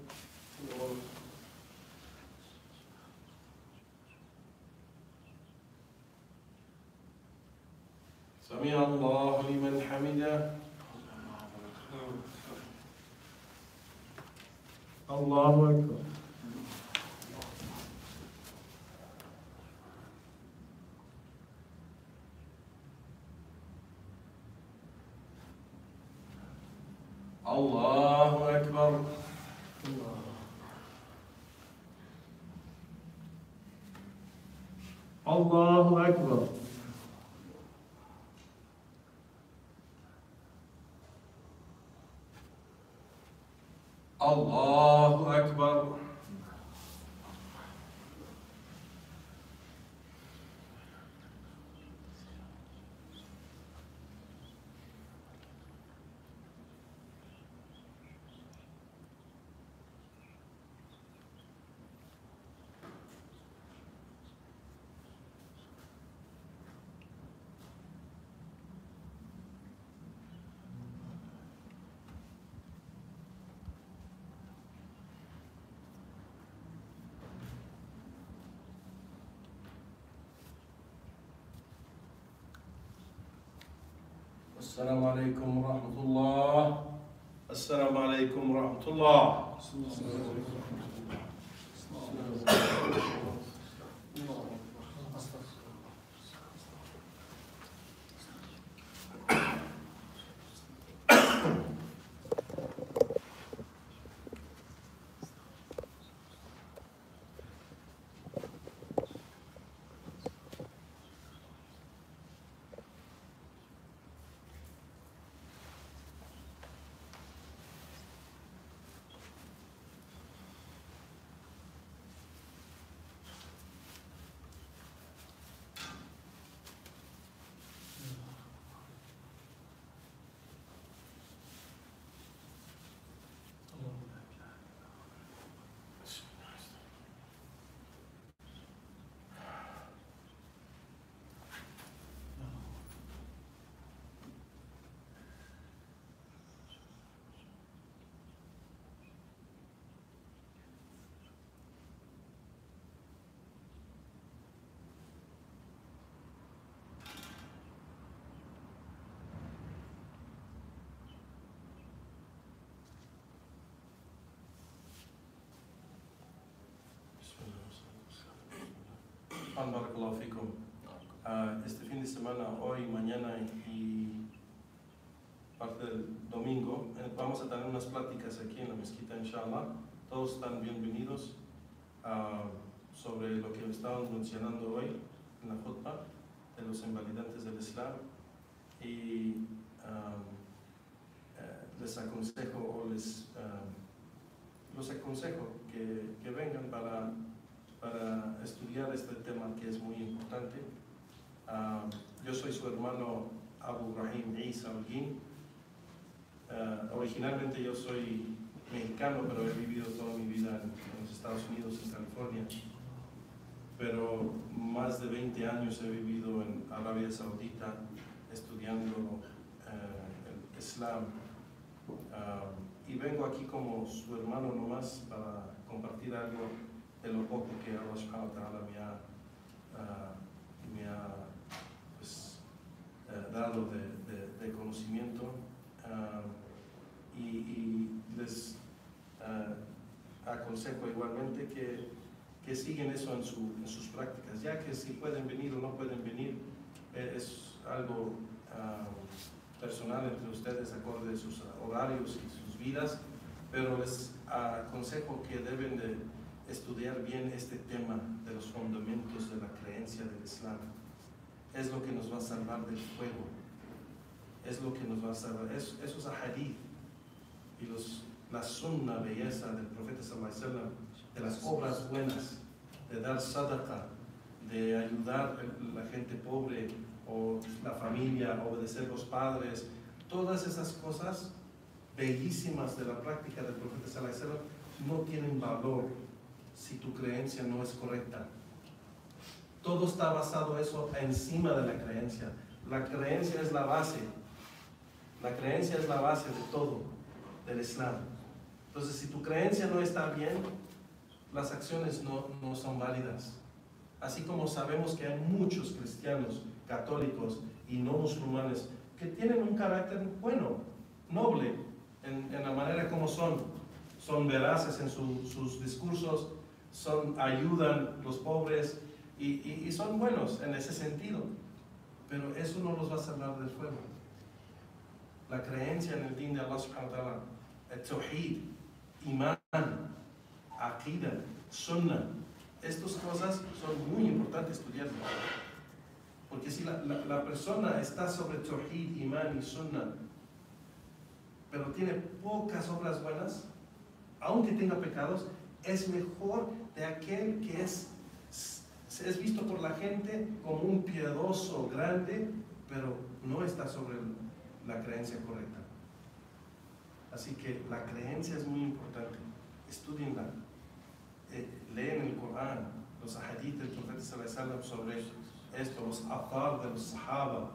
سمع الله لمن حمده. الله أكبر. الله أكبر. الله أكبر. الله أكبر. السلام عليكم ورحمة الله. السلام عليكم ورحمة الله. Barakallahu fikum. Este fin de semana, hoy, mañana y parte del domingo, vamos a tener unas pláticas aquí en la mezquita, inshallah. Todos están bienvenidos sobre lo que estábamos mencionando hoy en la khutbah de los invalidantes del Islam. Y les aconsejo los aconsejo que vengan para estudiar este tema que es muy importante. Yo soy su hermano Abu Rahim Isa Holguín. Originalmente yo soy mexicano, pero he vivido toda mi vida en los Estados Unidos, en California. Pero más de 20 años he vivido en Arabia Saudita estudiando el Islam. Y vengo aquí como su hermano nomás para compartir algo de lo poco que Allah subhanahu wa ta'ala me ha pues, dado de conocimiento. Y les aconsejo igualmente que siguen eso en sus prácticas, ya que si pueden venir o no pueden venir es algo personal entre ustedes, acorde a sus horarios y sus vidas, pero les aconsejo que deben de estudiar bien este tema de los fundamentos de la creencia del Islam. Es lo que nos va a salvar del fuego, es lo que nos va a salvar, esos ahadith y la sunna, belleza del profeta sallallahu alaihi wasallam, de las obras buenas, de dar sadaqa, de ayudar a la gente pobre o la familia, obedecer los padres, todas esas cosas bellísimas de la práctica del profeta sallallahu alaihi wasallam no tienen valor si tu creencia no es correcta. Todo está basado eso encima de la creencia. La creencia es la base. La creencia es la base de todo, del Islam. Entonces, si tu creencia no está bien, las acciones no son válidas. Así como sabemos que hay muchos cristianos, católicos y no musulmanes que tienen un carácter bueno, noble, en la manera como son veraces en sus discursos, ayudan a los pobres y son buenos en ese sentido, pero eso no los va a salvar del fuego. La creencia en el din de Allah subhanahu wa ta'ala, el tawhid, iman, aqida, sunnah, estas cosas son muy importantes estudiarlas, porque si la persona está sobre tawhid, iman y sunnah, pero tiene pocas obras buenas, aunque tenga pecados, es mejor de aquel que es visto por la gente como un piadoso grande, pero no está sobre la creencia correcta. Así que la creencia es muy importante. Estudienla. Leen el Corán, los hadith del profeta sallallahu alaihi wasallam sobre esto, los athar de los sahaba,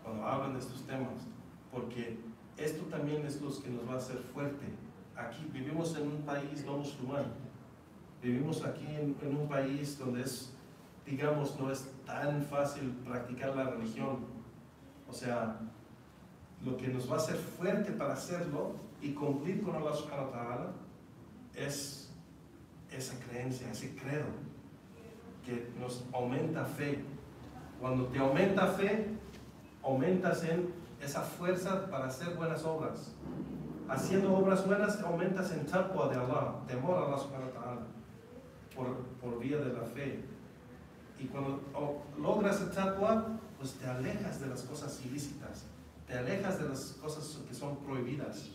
cuando hablan de estos temas, porque esto también es lo que nos va a hacer fuerte. Aquí vivimos en un país no musulmán, vivimos aquí en un país donde digamos, no es tan fácil practicar la religión. O sea, lo que nos va a hacer fuerte para hacerlo y cumplir con Allah subhanahu wa ta'ala es esa creencia, ese credo que nos aumenta fe. Cuando te aumenta fe, aumentas en esa fuerza para hacer buenas obras. Haciendo obras buenas, aumentas en taqwa de Allah, temor a Allah subhanahu wa ta'ala, por vía de la fe. Y cuando logras el taqwa, pues te alejas de las cosas ilícitas, te alejas de las cosas que son prohibidas.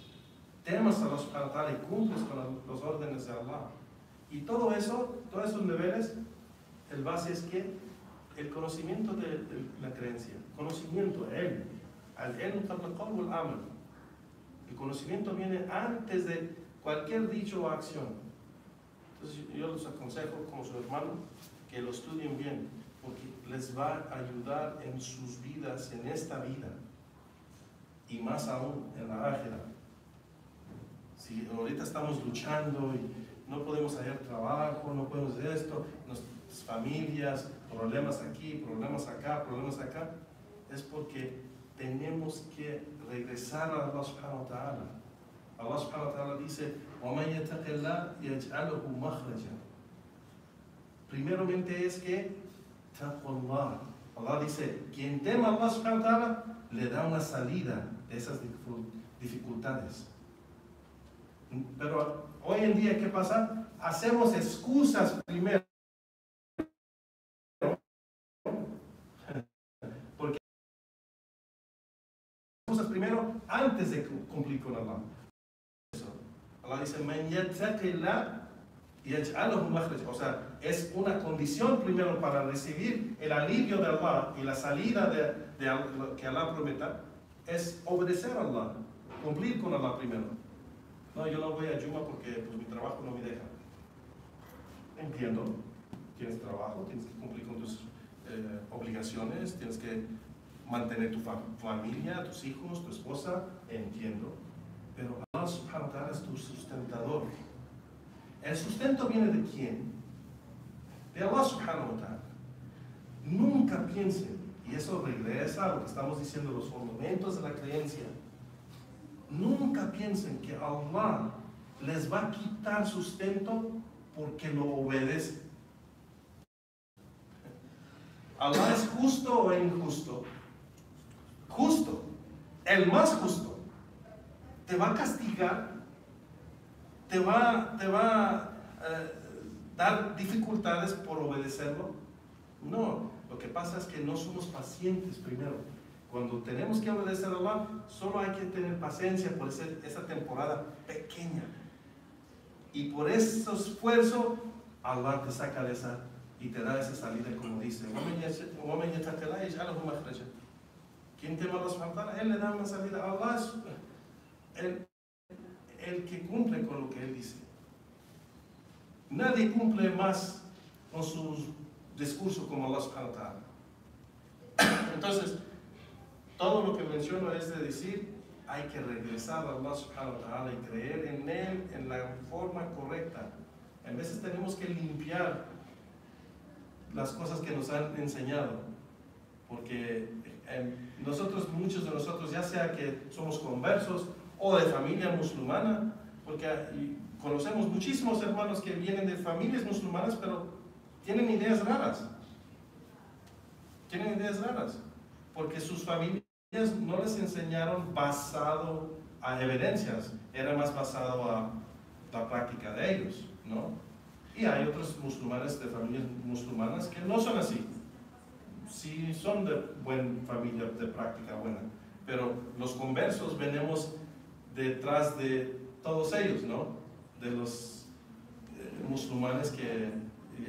Temas a Allah subhanahu wa ta'ala y cumples con los órdenes de Allah. Y todo eso, todos esos niveles, el base es que el conocimiento de la creencia, conocimiento, al-ilm qabla al-qawl wal-amal. El conocimiento viene antes de cualquier dicho o acción. Entonces yo les aconsejo como su hermano que lo estudien bien, porque les va a ayudar en sus vidas, en esta vida, y más aún en la ákhira. Si ahorita estamos luchando y no podemos hallar trabajo, no podemos hacer esto, nuestras familias, problemas aquí, problemas acá, es porque tenemos que regresar a Allah subhanahu wa ta'ala. Allah subhanahu wa ta'ala dice, وَمَنْ يَتَقِ اللَّهَ يَجْعَلُهُ مَخْرَجًا. Primeramente es que taqwa. Allah dice, quien tema a Allah subhanahu wa ta'ala le da una salida de esas dificultades. Pero hoy en día, ¿qué pasa? Hacemos excusas primero. Porque excusas primero antes de cumplir con Allah. Allah dice, "Man yattaqillah yaj'alhu makhraja", o sea, es una condición primero para recibir el alivio de Allah y la salida de que Allah prometa, es obedecer a Allah, cumplir con Allah primero. No, yo no voy a Yuma porque pues, mi trabajo no me deja. Entiendo, tienes trabajo, tienes que cumplir con tus obligaciones, tienes que mantener tu familia, tus hijos, tu esposa, entiendo. Pero Allah subhanahu wa ta'ala es tu sustentador. ¿El sustento viene de quién? De Allah subhanahu wa ta'ala. Nunca piensen, y eso regresa a lo que estamos diciendo, los fundamentos de la creencia. Nunca piensen que Allah les va a quitar sustento porque lo obedece. ¿Allah es justo o injusto? Justo, el más justo. ¿Te va a castigar? ¿Te va a dar dificultades por obedecerlo? No, lo que pasa es que no somos pacientes primero. Cuando tenemos que obedecer a Allah, solo hay que tener paciencia por esa temporada pequeña. Y por ese esfuerzo, Allah te saca de esa y te da esa salida, como dice. ¿Quién teme a Allah subhanahu wa ta'ala? Él le da una salida. Allah es el que cumple con lo que Él dice. Nadie cumple más con sus discursos como Allah subhanahu wa ta'ala. Entonces, todo lo que menciono es de decir, hay que regresar a Allah subhanahu wa ta'ala y creer en Él en la forma correcta. A veces tenemos que limpiar las cosas que nos han enseñado, porque muchos de nosotros, ya sea que somos conversos o de familia musulmana, porque conocemos muchísimos hermanos que vienen de familias musulmanas, pero tienen ideas raras. Tienen ideas raras, porque sus familias no les enseñaron basado a evidencias, era más basado a la práctica de ellos, ¿no? Y hay otros musulmanes de familias musulmanas que no son así. Sí son de buena familia, de práctica buena, pero los conversos venimos detrás de todos ellos, ¿no? De los musulmanes que,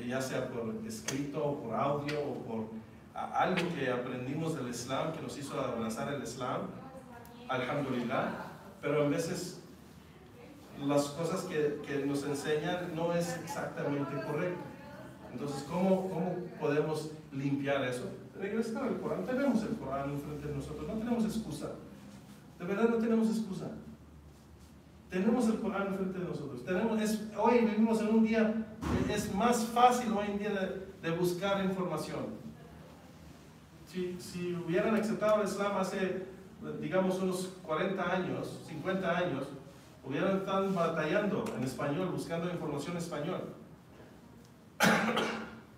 ya sea por escrito, o por audio, o por algo que aprendimos del Islam, que nos hizo abrazar el Islam, alhamdulillah, pero a veces las cosas que nos enseñan no es exactamente correcto. Entonces, ¿cómo podemos limpiar eso? Regresar al Corán. Tenemos el Corán enfrente de nosotros, no tenemos excusa. De verdad no tenemos excusa. Tenemos el Corán enfrente de nosotros. Hoy vivimos en un día, es más fácil hoy en día de buscar información. Si hubieran aceptado el Islam hace, digamos, unos 40 años, 50 años, hubieran estado batallando en español, buscando información en español.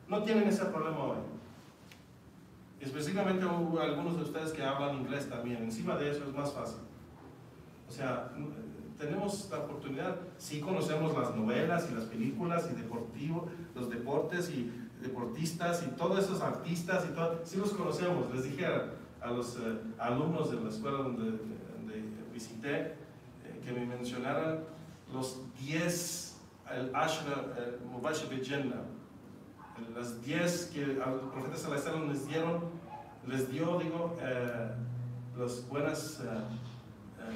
No tienen ese problema hoy. Específicamente algunos de ustedes que hablan inglés también, encima de eso es más fácil. O sea, tenemos la oportunidad, sí conocemos las novelas y las películas y los deportes y deportistas y todos esos artistas y todo, sí los conocemos. Les dije a los alumnos de la escuela donde visité que me mencionaran los 10 el Ashra Mubashir bil Jannah, las 10 que al profeta sallallahu alaihi wasallam les dio las buenas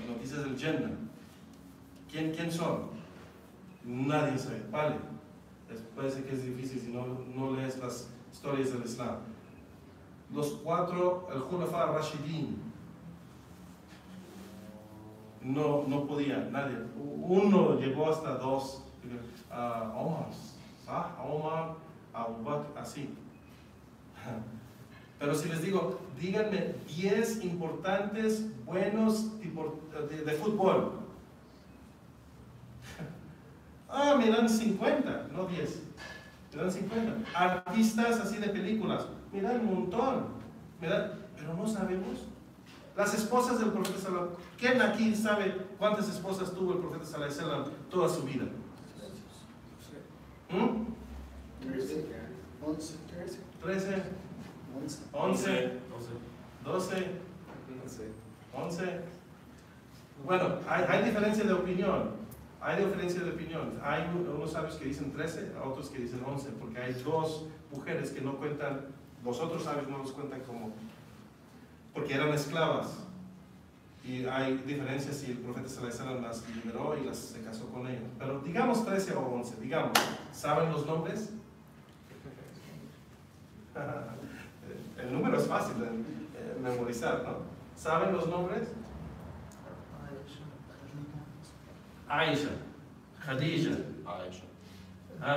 noticias del Jannah. ¿Quién son? Nadie sabe. Vale, parece que es difícil si no lees las historias del Islam. Los 4, el Khulafa Rashidin, no podía, nadie. Uno llegó hasta 2, Omar, Abu Bakr, así. Pero si les digo, díganme 10 importantes, buenos de fútbol. Me dan 50, no 10. Me dan 50. Artistas así de películas, me dan un montón. Pero no sabemos. Las esposas del profeta sallallahu alaihi wasallam. ¿Quién aquí sabe cuántas esposas tuvo el profeta sallallahu alaihi wasallam toda su vida? 13, 11, 12, 11. Bueno, hay diferencia de opinión. Hay unos sabios que dicen 13, otros que dicen 11, porque hay 2 mujeres que no cuentan, los otros sabios no los cuentan como, porque eran esclavas. Y y hay diferencias si el profeta sallallahu alaihi wasallam las liberó y se casó con ellos. Pero digamos 13 o 11, digamos, ¿saben los nombres? El número es fácil de memorizar, ¿no? ¿Saben los nombres? Aisha, Khadija. Aisha.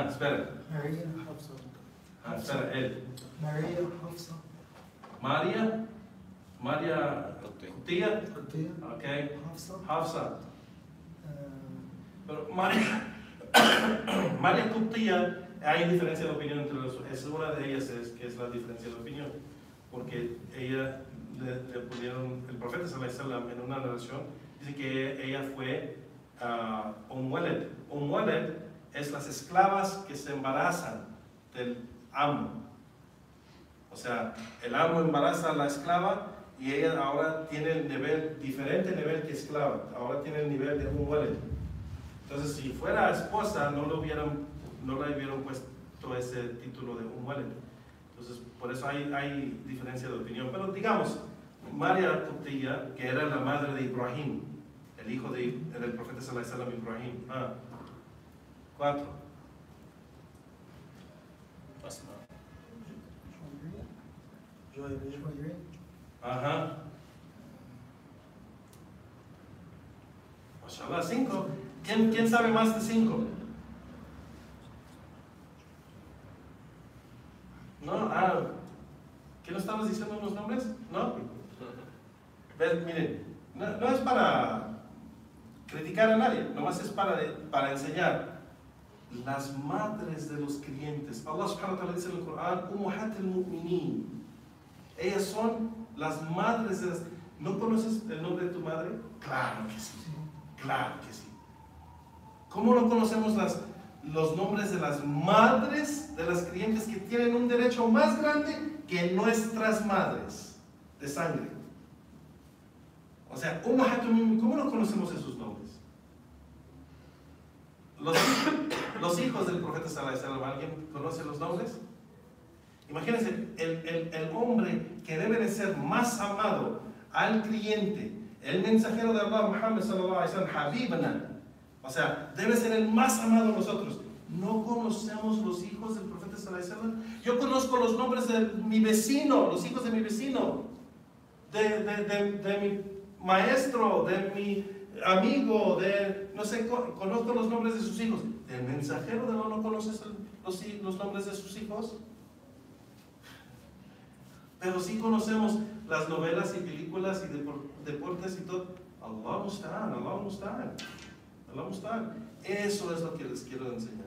Espera. Maria Hafsa. Espera, él. Maria Hafsa. Maria Qutiyya. Qutiyya. Ok. Hafsa. Hafsa. eh, Pero Maria Qutiyya, hay diferencia de opinión entre los. Es una de ellas que es la diferencia de opinión. Porque ella le pusieron, el profeta sallallahu alaihi wasallam en una narración, dice que ella fue Walad. Walad es las esclavas que se embarazan del amo. O sea, el amo embaraza a la esclava y ella ahora tiene el nivel, diferente nivel que esclava. Ahora tiene el nivel de Walad. Entonces, si fuera esposa, no le hubieran puesto ese título de Walad. Entonces, por eso hay diferencia de opinión. Pero digamos, Maria Qutiyya, que era la madre de Ibrahim, el hijo del profeta sallallahu alaihi wasallam, Ibrahim. 4. Asma. Juwayriya. Ajá. Mashallah, 5. ¿Quién sabe más de 5? ¿No? ¿Qué no estabas diciendo los nombres? ¿No? Miren, no es para criticar a nadie, nomás es para enseñar. Las madres de los creyentes, Allah subhanahu wa ta'ala dice en el Corán, Ummahat al-Mu'minin. Ellas son las madres de las. ¿No conoces el nombre de tu madre? Claro que sí, claro que sí. ¿Cómo no conocemos los nombres de las madres de las creyentes que tienen un derecho más grande que nuestras madres de sangre? O sea, ¿cómo no conocemos esos nombres? Los hijos del profeta sallallahu alaihi wasallam, ¿alguien conoce los nombres? Imagínense, el hombre que debe de ser más amado al creyente, el mensajero de Allah, Muhammad sallallahu alaihi wasallam, Habibna, o sea, debe ser el más amado de nosotros. No conocemos los hijos del profeta sallallahu alaihi wasallam. Yo conozco los nombres de mi vecino, los hijos de mi vecino, de mi maestro, de mi amigo, no sé, conozco los nombres de sus hijos. ¿Del mensajero de Allah no conoces los nombres de sus hijos? Pero sí conocemos las novelas y películas y deportes y todo. Allah musta'an, Allah musta'an, Allah musta'an. Eso es lo que les quiero enseñar.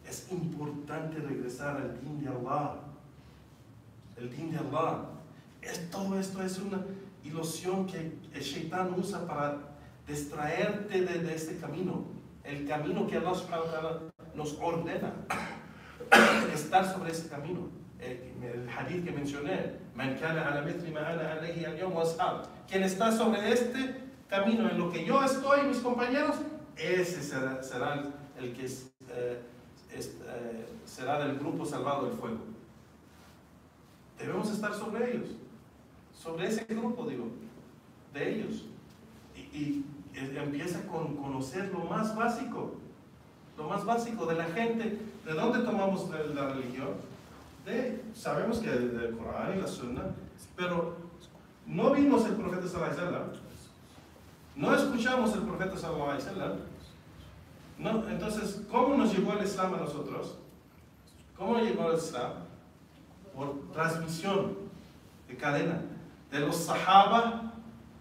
Es importante regresar al din de Allah. El din de Allah. Todo esto es una ilusión que el Shaitán usa para distraerte de este camino. El camino que Allah subhanahu wa ta'ala nos ordena. Estar sobre ese camino. El hadith que mencioné, Man kana ala mithli ma ana alayhi al-yawm wa ashab. Quien está sobre este camino en lo que yo estoy, mis compañeros, ese será el que será del grupo salvado del fuego. Debemos estar sobre ellos, sobre ese grupo, digo, de ellos. Y empieza con conocer lo más básico de la gente. ¿De dónde tomamos la religión? Sabemos que del Corán y la Sunna, pero no vimos el profeta sallallahu alaihi wasallam, no escuchamos el profeta sallallahu alaihi wasallam. No, entonces, ¿cómo nos llegó el Islam a nosotros? ¿Cómo llegó el Islam? Por transmisión de cadena, de los sahaba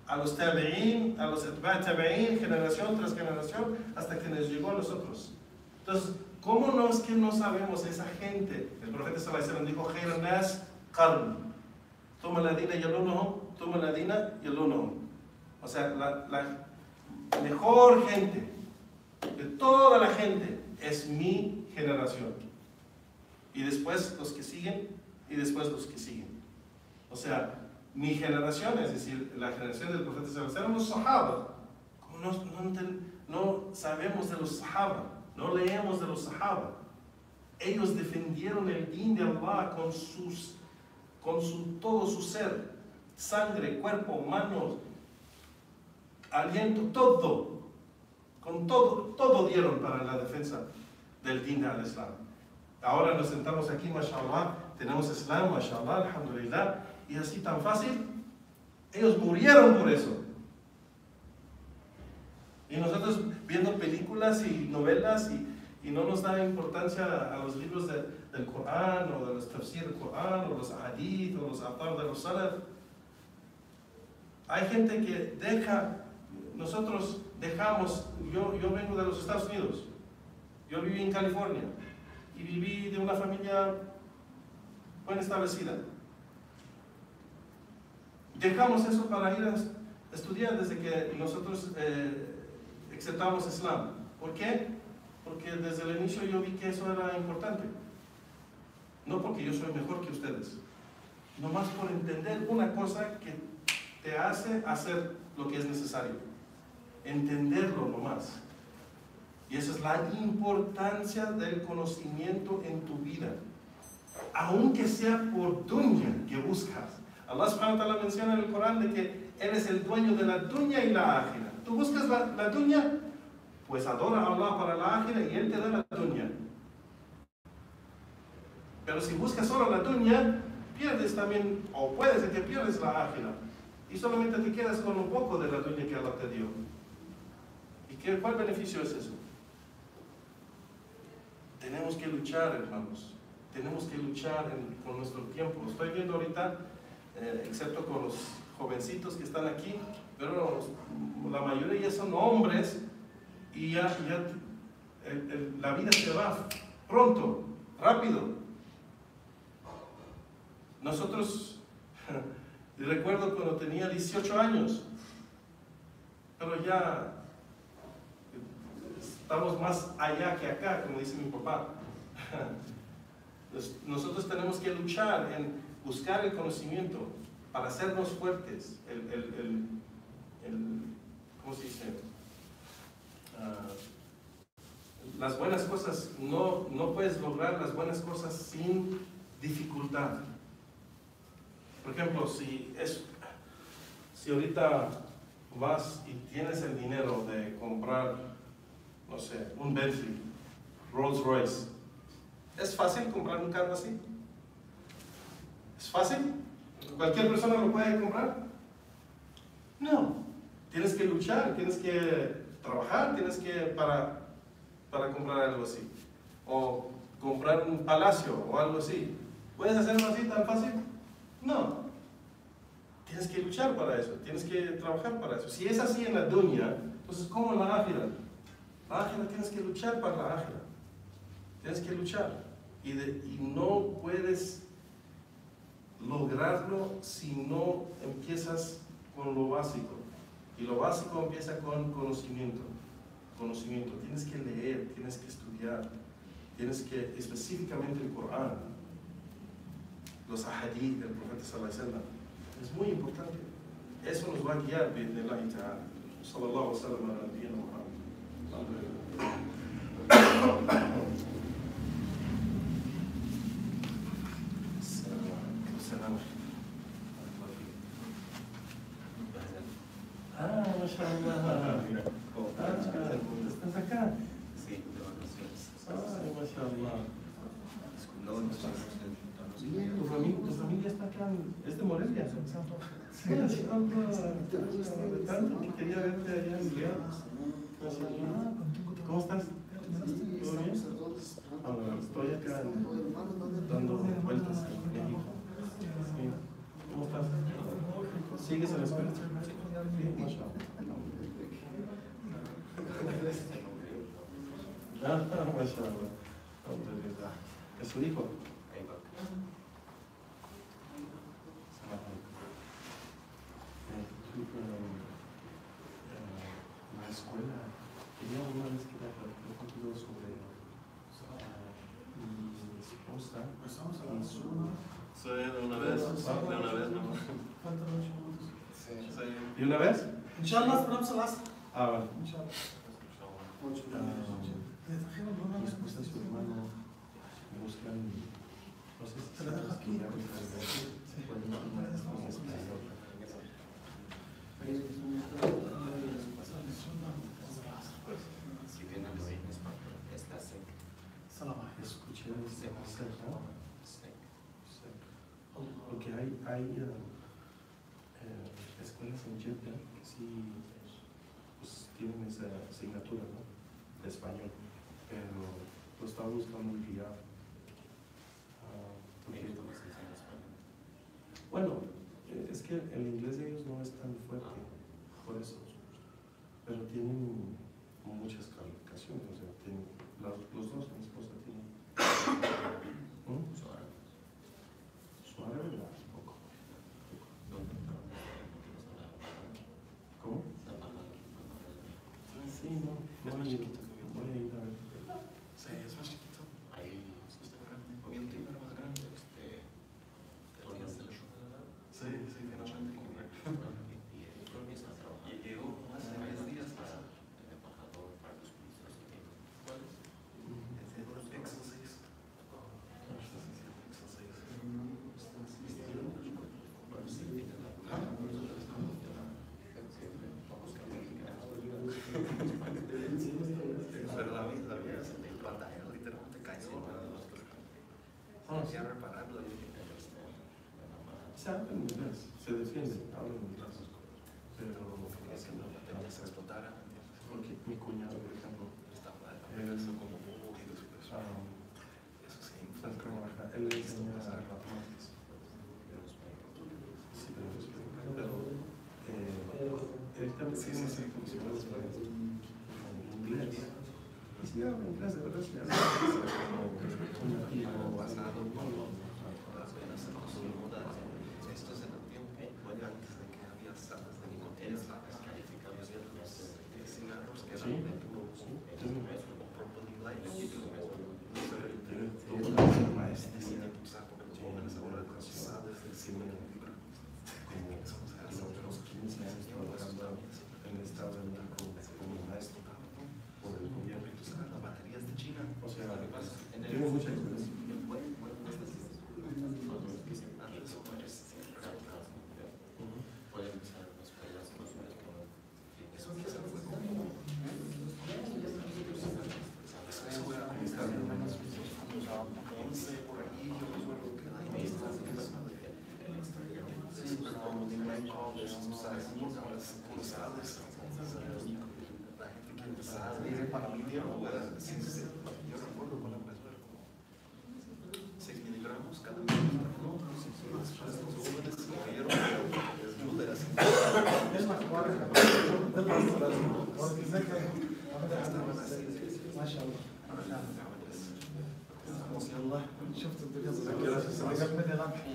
a los tabi'in, a los etba' tabi'in, generación tras generación, hasta que nos llegó a nosotros. Entonces, ¿cómo no es que no sabemos esa gente? El profeta sallallahu alaihi wasallam dijo, Khairan nas qarn, thumma alladhina yalunhum, thumma alladhina yalunhum. O sea, la mejor gente de toda la gente es mi generación. Y después los que siguen, y después los que siguen. O sea, mi generación, es decir, la generación del profeta sallallahu alaihi wasallam, los sahaba. No sabemos de los sahaba, no leemos de los sahaba. Ellos defendieron el din de Allah con todo su ser, sangre, cuerpo, manos, aliento, todo, con todo dieron para la defensa del din al-Islam. Ahora nos sentamos aquí, mashallah, tenemos Islam, mashallah, alhamdulillah, y así tan fácil. Ellos murieron por eso. Y nosotros viendo películas y novelas y no nos da importancia a los libros del Corán o de los tafsir del Corán o los hadith o los atar de los salaf. Hay gente que nosotros dejamos, yo vengo de los Estados Unidos, yo viví en California y viví de una familia bien establecida. Dejamos eso para ir a estudiar desde que nosotros aceptamos Islam. ¿Por qué? Porque desde el inicio yo vi que eso era importante. No porque yo soy mejor que ustedes, nomás por entender una cosa que te hace hacer lo que es necesario. Entenderlo nomás. Y esa es la importancia del conocimiento en tu vida. Aunque sea por dunya que buscas. Allah subhanahu wa ta'ala menciona en el Corán de que Él es el dueño de la dunya y la ákhira. Tú buscas la dunya, pues adora a Allah para la ákhira y Él te da la dunya. Pero si buscas solo la dunya, pierdes también, o puede ser que pierdes la ákhira. Y solamente te quedas con un poco de la dunya que Allah te dio. ¿Y cuál beneficio es eso? Tenemos que luchar, hermanos. Tenemos que luchar con nuestro tiempo. Estoy viendo ahorita, excepto con los jovencitos que están aquí, pero la mayoría ya son hombres y ya la vida se va pronto, rápido. Nosotros, recuerdo cuando tenía 18 años, pero ya estamos más allá que acá, como dice mi papá. Nosotros tenemos que luchar en buscar el conocimiento para hacernos fuertes. ¿Cómo se dice? Las buenas cosas, no puedes lograr las buenas cosas sin dificultad. Por ejemplo, si ahorita vas y tienes el dinero de comprar, no sé, un Bentley, Rolls Royce, ¿es fácil comprar un carro así? ¿Es fácil? ¿Cualquier persona lo puede comprar? No. Tienes que luchar, tienes que trabajar, para comprar algo así. O comprar un palacio o algo así. ¿Puedes hacerlo así tan fácil? No. Tienes que luchar para eso, tienes que trabajar para eso. Si es así en la dunya, entonces ¿cómo en la ákhira? La ákhira tienes que luchar para la ákhira. Tienes que luchar. Y no puedes lograrlo si no empiezas con lo básico. Y lo básico empieza con conocimiento. Tienes que leer, tienes que estudiar, tienes que, específicamente el Corán, los ahadith del profeta sallallahu alaihi wasallam. Es muy importante. Eso nos va a guiar, bi'idhnillahi ta'ala. Sallallahu alaihi wa sallam ala nabiyyina Muhammad. Mashallah. ¿Estás acá? Sí, de vacaciones. Ay, mashallah. Bien. ¿Tu familia está acá? ¿Es de Morelia? Sí, de tanto que quería verte allá en Riyadh. Mashallah. ¿Cómo estás? ¿Todo bien? Ahora, estoy acá dando vueltas en México. Sí. ¿Cómo estás? ¿Sigues en la escuela? Sí, mashallah. Mashallah. ¿Es su hijo? La escuela, quería una vez que platicar contigo sobre mi esposa y su... De una vez, ¿no? ¿Y una vez? Inshallah, esperamos a las. Vale. Inshallah. Mi esposa y su hermano me buscan, no sé si Te la dejo aquí. Sí. hay escuelas en Jeddah que sí pues, tienen esa asignatura, ¿no? De español, pero lo estaba buscando un guía. Bueno, es que el inglés de ellos no es tan fuerte, por eso. Pero tienen muchas calificaciones, o sea, tienen, los dos, mi esposa tiene. Su árabe, no, poco. ¿Cómo? Sí, no, voy a ir a ver. Sí, es más chiquito. Ahí es grande. Había un timbre más grande. Sí, sí, que no grande como y llegó hace 10 días. ¿Cuál es? El Exo 6. Pero la vida es de pantalla, literalmente cae encima de nosotros. Ya repararlo. Se habla en inglés, se defiende, habla en inglés. Pero Es que no te se explotara. porque mi cuñado, por ejemplo, Eso como bobo y después. Eso sí. él le enseña matemáticas. Sí, pero él también tiene esa función en inglés. Y si habla inglés, de verdad, si habla como un nativo basado Esto es en el tiempo, antes de que había salas de nicotina, había ciertos cigarros que eran de puro propylene light. Maestría, porque los jóvenes ahora saben del cine como los 15 años trabajando en el Estado de México como maestro por el gobierno. las baterías de China. O sea, tiene mucha experiencia. Para mí, yo recuerdo con la persona como 6 miligramos cada miligramo. Estos jóvenes me dieron desnudas. ما شاء الله والله شفت الدنيا صغيرة مني لمحي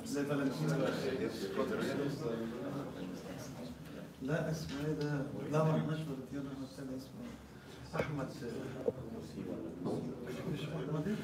زي لا اسمه ايه ده؟ لا ما احناش بلدينا الثاني اسمه احمد مش احمد